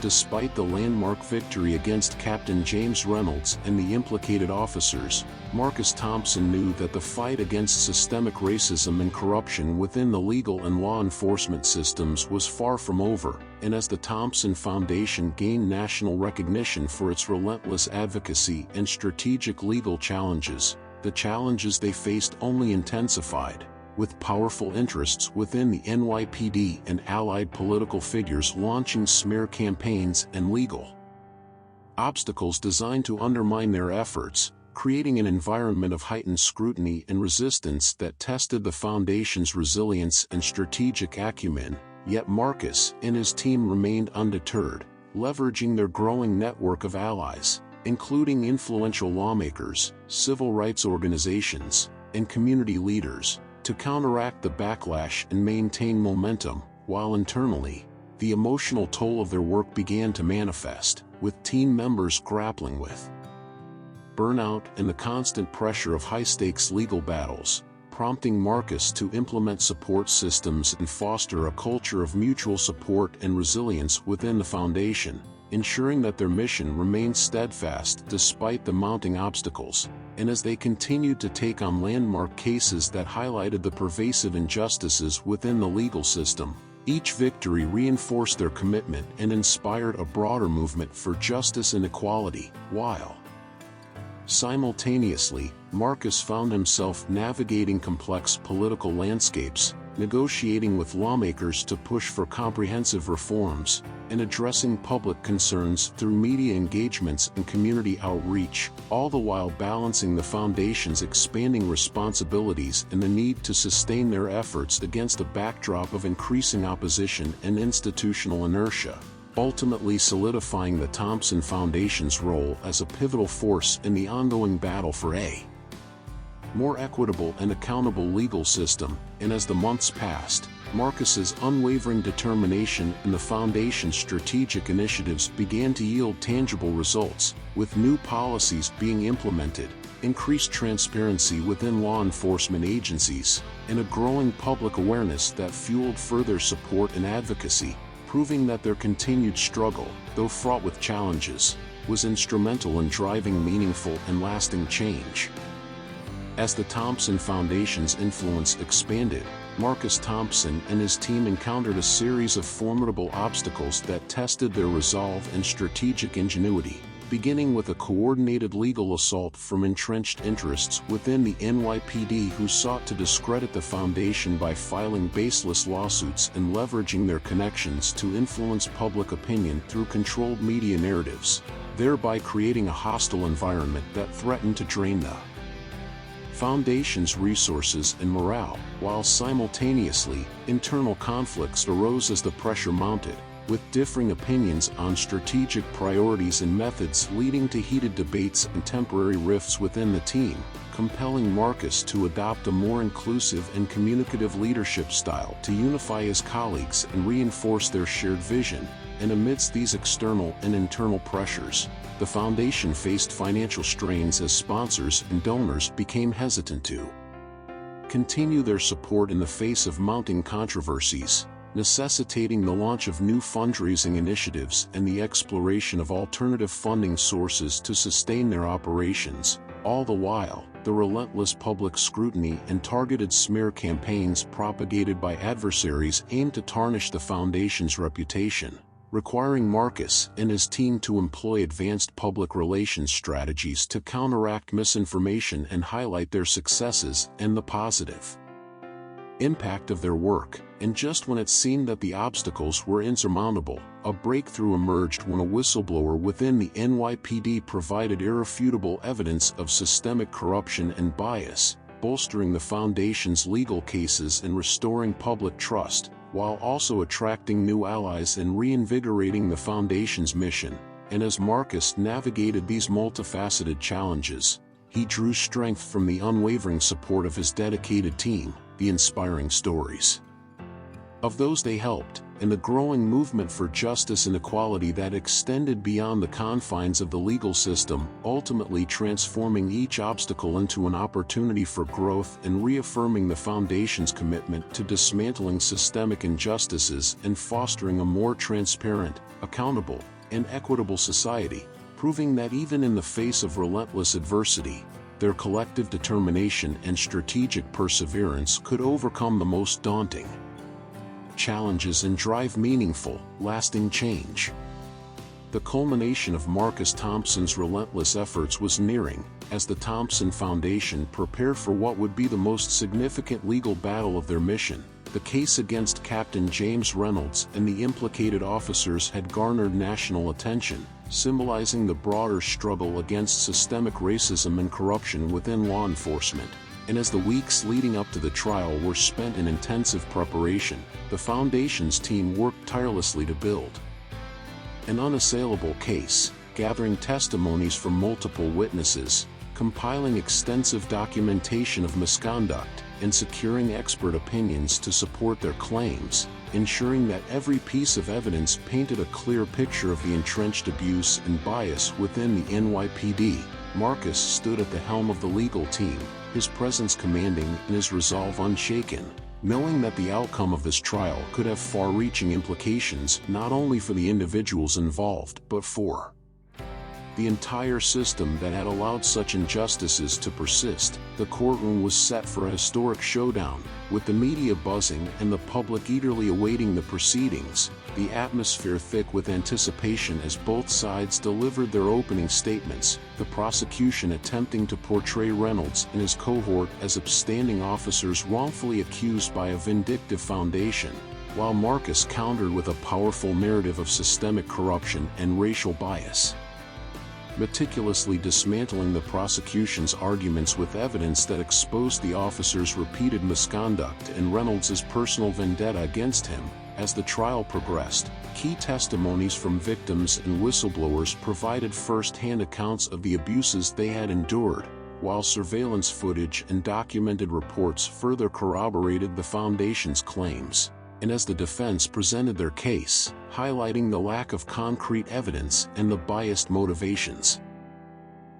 Despite the landmark victory against Captain James Reynolds and the implicated officers, Marcus Thompson knew that the fight against systemic racism and corruption within the legal and law enforcement systems was far from over, and as the Thompson Foundation gained national recognition for its relentless advocacy and strategic legal challenges, the challenges they faced only intensified, with powerful interests within the NYPD and allied political figures launching smear campaigns and legal obstacles designed to undermine their efforts, creating an environment of heightened scrutiny and resistance that tested the Foundation's resilience and strategic acumen. Yet Marcus and his team remained undeterred, leveraging their growing network of allies, including influential lawmakers, civil rights organizations, and community leaders, to counteract the backlash and maintain momentum, while internally, the emotional toll of their work began to manifest, with team members grappling with burnout and the constant pressure of high-stakes legal battles, prompting Marcus to implement support systems and foster a culture of mutual support and resilience within the Foundation, ensuring that their mission remained steadfast despite the mounting obstacles. And as they continued to take on landmark cases that highlighted the pervasive injustices within the legal system, each victory reinforced their commitment and inspired a broader movement for justice and equality, while simultaneously, Marcus found himself navigating complex political landscapes, negotiating with lawmakers to push for comprehensive reforms, and addressing public concerns through media engagements and community outreach, all the while balancing the Foundation's expanding responsibilities and the need to sustain their efforts against a backdrop of increasing opposition and institutional inertia, ultimately solidifying the Thompson Foundation's role as a pivotal force in the ongoing battle for a more equitable and accountable legal system. And as the months passed, Marcus's unwavering determination and the Foundation's strategic initiatives began to yield tangible results, with new policies being implemented, increased transparency within law enforcement agencies, and a growing public awareness that fueled further support and advocacy, proving that their continued struggle, though fraught with challenges, was instrumental in driving meaningful and lasting change. As the Thompson Foundation's influence expanded, Marcus Thompson and his team encountered a series of formidable obstacles that tested their resolve and strategic ingenuity, beginning with a coordinated legal assault from entrenched interests within the NYPD who sought to discredit the Foundation by filing baseless lawsuits and leveraging their connections to influence public opinion through controlled media narratives, thereby creating a hostile environment that threatened to drain the Foundation's resources and morale, while simultaneously, internal conflicts arose as the pressure mounted, with differing opinions on strategic priorities and methods leading to heated debates and temporary rifts within the team, compelling Marcus to adopt a more inclusive and communicative leadership style to unify his colleagues and reinforce their shared vision. And amidst these external and internal pressures, the Foundation faced financial strains as sponsors and donors became hesitant to continue their support in the face of mounting controversies, necessitating the launch of new fundraising initiatives and the exploration of alternative funding sources to sustain their operations. All the while, the relentless public scrutiny and targeted smear campaigns propagated by adversaries aimed to tarnish the Foundation's reputation, requiring Marcus and his team to employ advanced public relations strategies to counteract misinformation and highlight their successes and the positive impact of their work. And just when it seemed that the obstacles were insurmountable, a breakthrough emerged when a whistleblower within the NYPD provided irrefutable evidence of systemic corruption and bias, bolstering the Foundation's legal cases and restoring public trust. while also attracting new allies and reinvigorating the Foundation's mission. And as Marcus navigated these multifaceted challenges, he drew strength from the unwavering support of his dedicated team, the inspiring stories of those they helped, and the growing movement for justice and equality that extended beyond the confines of the legal system, ultimately transforming each obstacle into an opportunity for growth and reaffirming the Foundation's commitment to dismantling systemic injustices and fostering a more transparent, accountable, and equitable society, proving that even in the face of relentless adversity, their collective determination and strategic perseverance could overcome the most daunting challenges and drive meaningful, lasting change. The culmination of Marcus Thompson's relentless efforts was nearing, as the Thompson Foundation prepared for what would be the most significant legal battle of their mission. The case against Captain James Reynolds and the implicated officers had garnered national attention, symbolizing the broader struggle against systemic racism and corruption within law enforcement. And as the weeks leading up to the trial were spent in intensive preparation, the Foundation's team worked tirelessly to build an unassailable case, gathering testimonies from multiple witnesses, compiling extensive documentation of misconduct, and securing expert opinions to support their claims, ensuring that every piece of evidence painted a clear picture of the entrenched abuse and bias within the NYPD. Marcus stood at the helm of the legal team, his presence commanding and his resolve unshaken, knowing that the outcome of this trial could have far-reaching implications not only for the individuals involved but for the entire system that had allowed such injustices to persist. The courtroom was set for a historic showdown, with the media buzzing and the public eagerly awaiting the proceedings, the atmosphere thick with anticipation as both sides delivered their opening statements, the prosecution attempting to portray Reynolds and his cohort as upstanding officers wrongfully accused by a vindictive foundation, while Marcus countered with a powerful narrative of systemic corruption and racial bias, meticulously dismantling the prosecution's arguments with evidence that exposed the officers' repeated misconduct and Reynolds' personal vendetta against him. As the trial progressed, key testimonies from victims and whistleblowers provided first-hand accounts of the abuses they had endured, while surveillance footage and documented reports further corroborated the Foundation's claims. And as the defense presented their case, highlighting the lack of concrete evidence and the biased motivations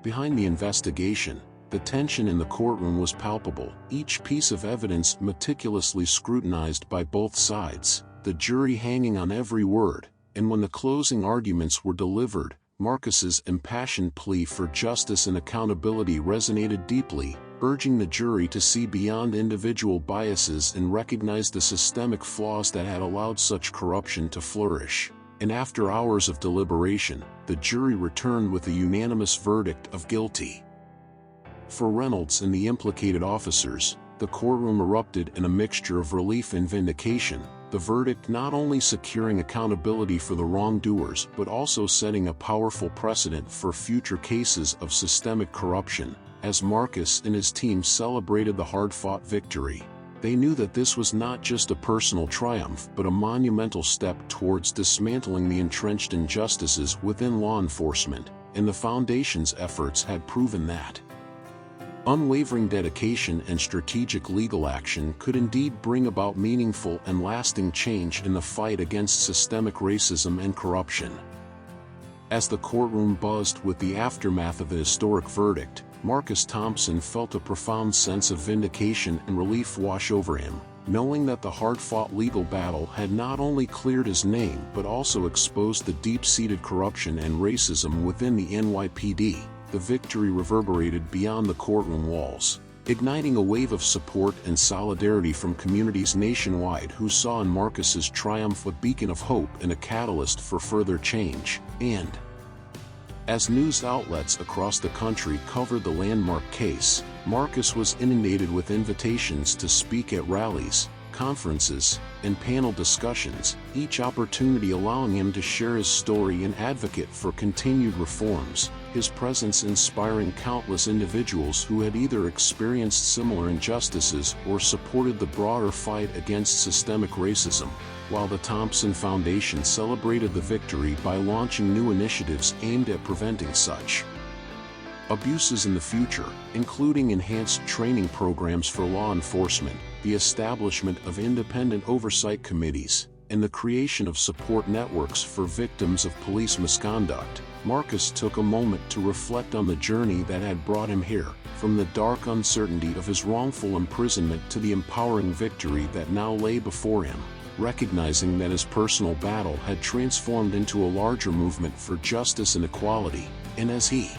behind the investigation, the tension in the courtroom was palpable, each piece of evidence meticulously scrutinized by both sides, the jury hanging on every word. And when the closing arguments were delivered, Marcus's impassioned plea for justice and accountability resonated deeply, urging the jury to see beyond individual biases and recognize the systemic flaws that had allowed such corruption to flourish. And after hours of deliberation, the jury returned with a unanimous verdict of guilty. For Reynolds and the implicated officers, the courtroom erupted in a mixture of relief and vindication, the verdict not only securing accountability for the wrongdoers but also setting a powerful precedent for future cases of systemic corruption. As Marcus and his team celebrated the hard-fought victory, they knew that this was not just a personal triumph but a monumental step towards dismantling the entrenched injustices within law enforcement, and the Foundation's efforts had proven that unwavering dedication and strategic legal action could indeed bring about meaningful and lasting change in the fight against systemic racism and corruption. As the courtroom buzzed with the aftermath of the historic verdict, Marcus Thompson felt a profound sense of vindication and relief wash over him, knowing that the hard-fought legal battle had not only cleared his name but also exposed the deep-seated corruption and racism within the NYPD. The victory reverberated beyond the courtroom walls, igniting a wave of support and solidarity from communities nationwide who saw in Marcus's triumph a beacon of hope and a catalyst for further change. And as news outlets across the country covered the landmark case, Marcus was inundated with invitations to speak at rallies, conferences, and panel discussions, each opportunity allowing him to share his story and advocate for continued reforms. his presence inspiring countless individuals who had either experienced similar injustices or supported the broader fight against systemic racism, while the Thompson Foundation celebrated the victory by launching new initiatives aimed at preventing such abuses in the future, including enhanced training programs for law enforcement, the establishment of independent oversight committees, and the creation of support networks for victims of police misconduct. Marcus took a moment to reflect on the journey that had brought him here, from the dark uncertainty of his wrongful imprisonment to the empowering victory that now lay before him, recognizing that his personal battle had transformed into a larger movement for justice and equality. And as he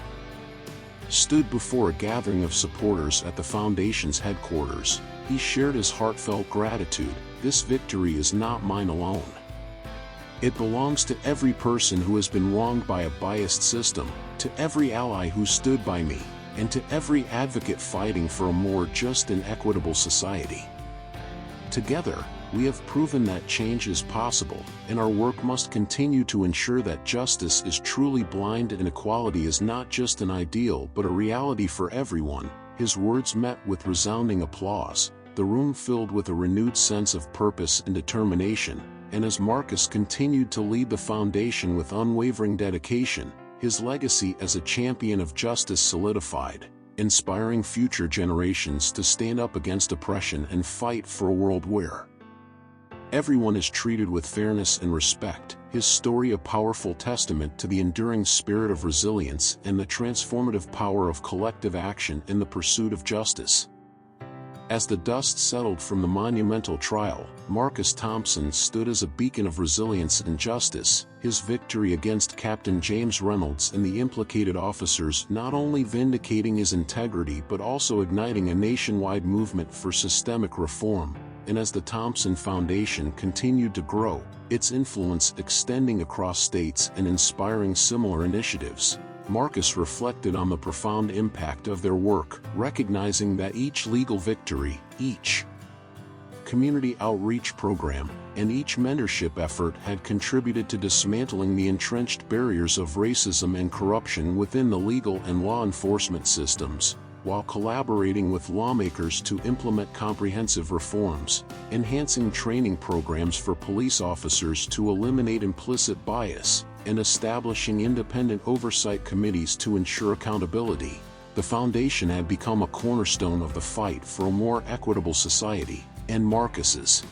stood before a gathering of supporters at the Foundation's headquarters, he shared his heartfelt gratitude. This victory is not mine alone. It belongs to every person who has been wronged by a biased system, to every ally who stood by me, and to every advocate fighting for a more just and equitable society. Together, we have proven that change is possible, and our work must continue to ensure that justice is truly blind and equality is not just an ideal but a reality for everyone. His words met with resounding applause, the room filled with a renewed sense of purpose and determination, and as Marcus continued to lead the Foundation with unwavering dedication, his legacy as a champion of justice solidified, inspiring future generations to stand up against oppression and fight for a world where everyone is treated with fairness and respect. His story a powerful testament to the enduring spirit of resilience and the transformative power of collective action in the pursuit of justice. As the dust settled from the monumental trial, Marcus Thompson stood as a beacon of resilience and justice, his victory against Captain James Reynolds and the implicated officers not only vindicating his integrity but also igniting a nationwide movement for systemic reform. And as the Thompson Foundation continued to grow, its influence extending across states and inspiring similar initiatives, Marcus reflected on the profound impact of their work, recognizing that each legal victory, each community outreach program, and each mentorship effort had contributed to dismantling the entrenched barriers of racism and corruption within the legal and law enforcement systems, while collaborating with lawmakers to implement comprehensive reforms, enhancing training programs for police officers to eliminate implicit bias, and establishing independent oversight committees to ensure accountability. The Foundation had become a cornerstone of the fight for a more equitable society, and Marcus's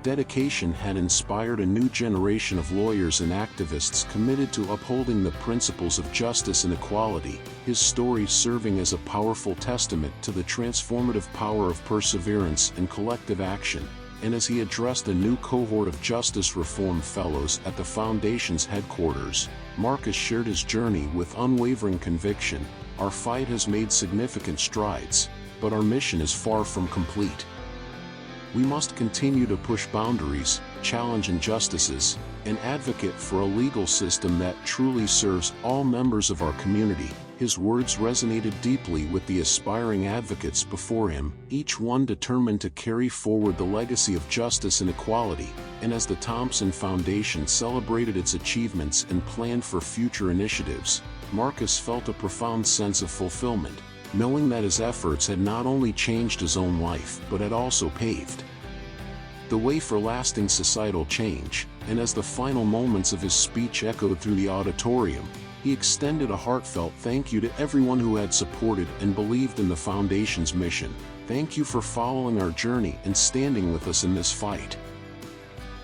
dedication had inspired a new generation of lawyers and activists committed to upholding the principles of justice and equality, his story serving as a powerful testament to the transformative power of perseverance and collective action. And as he addressed a new cohort of Justice Reform Fellows at the Foundation's headquarters, Marcus shared his journey with unwavering conviction. Our fight has made significant strides, but our mission is far from complete. We must continue to push boundaries, challenge injustices, and advocate for a legal system that truly serves all members of our community. His words resonated deeply with the aspiring advocates before him, each one determined to carry forward the legacy of justice and equality. And as the Thompson Foundation celebrated its achievements and planned for future initiatives, Marcus felt a profound sense of fulfillment, knowing that his efforts had not only changed his own life but had also paved the way for lasting societal change. And as the final moments of his speech echoed through the auditorium, he extended a heartfelt thank you to everyone who had supported and believed in the Foundation's mission. Thank you for following our journey and standing with us in this fight.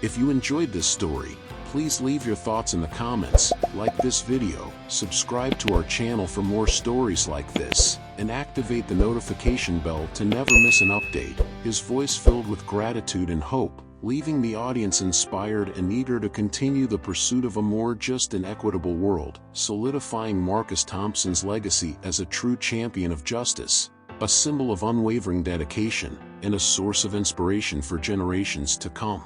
If you enjoyed this story, please leave your thoughts in the comments, like this video, subscribe to our channel for more stories like this, and activate the notification bell to never miss an update. His voice filled with gratitude and hope, leaving the audience inspired and eager to continue the pursuit of a more just and equitable world, solidifying Marcus Thompson's legacy as a true champion of justice, a symbol of unwavering dedication, and a source of inspiration for generations to come.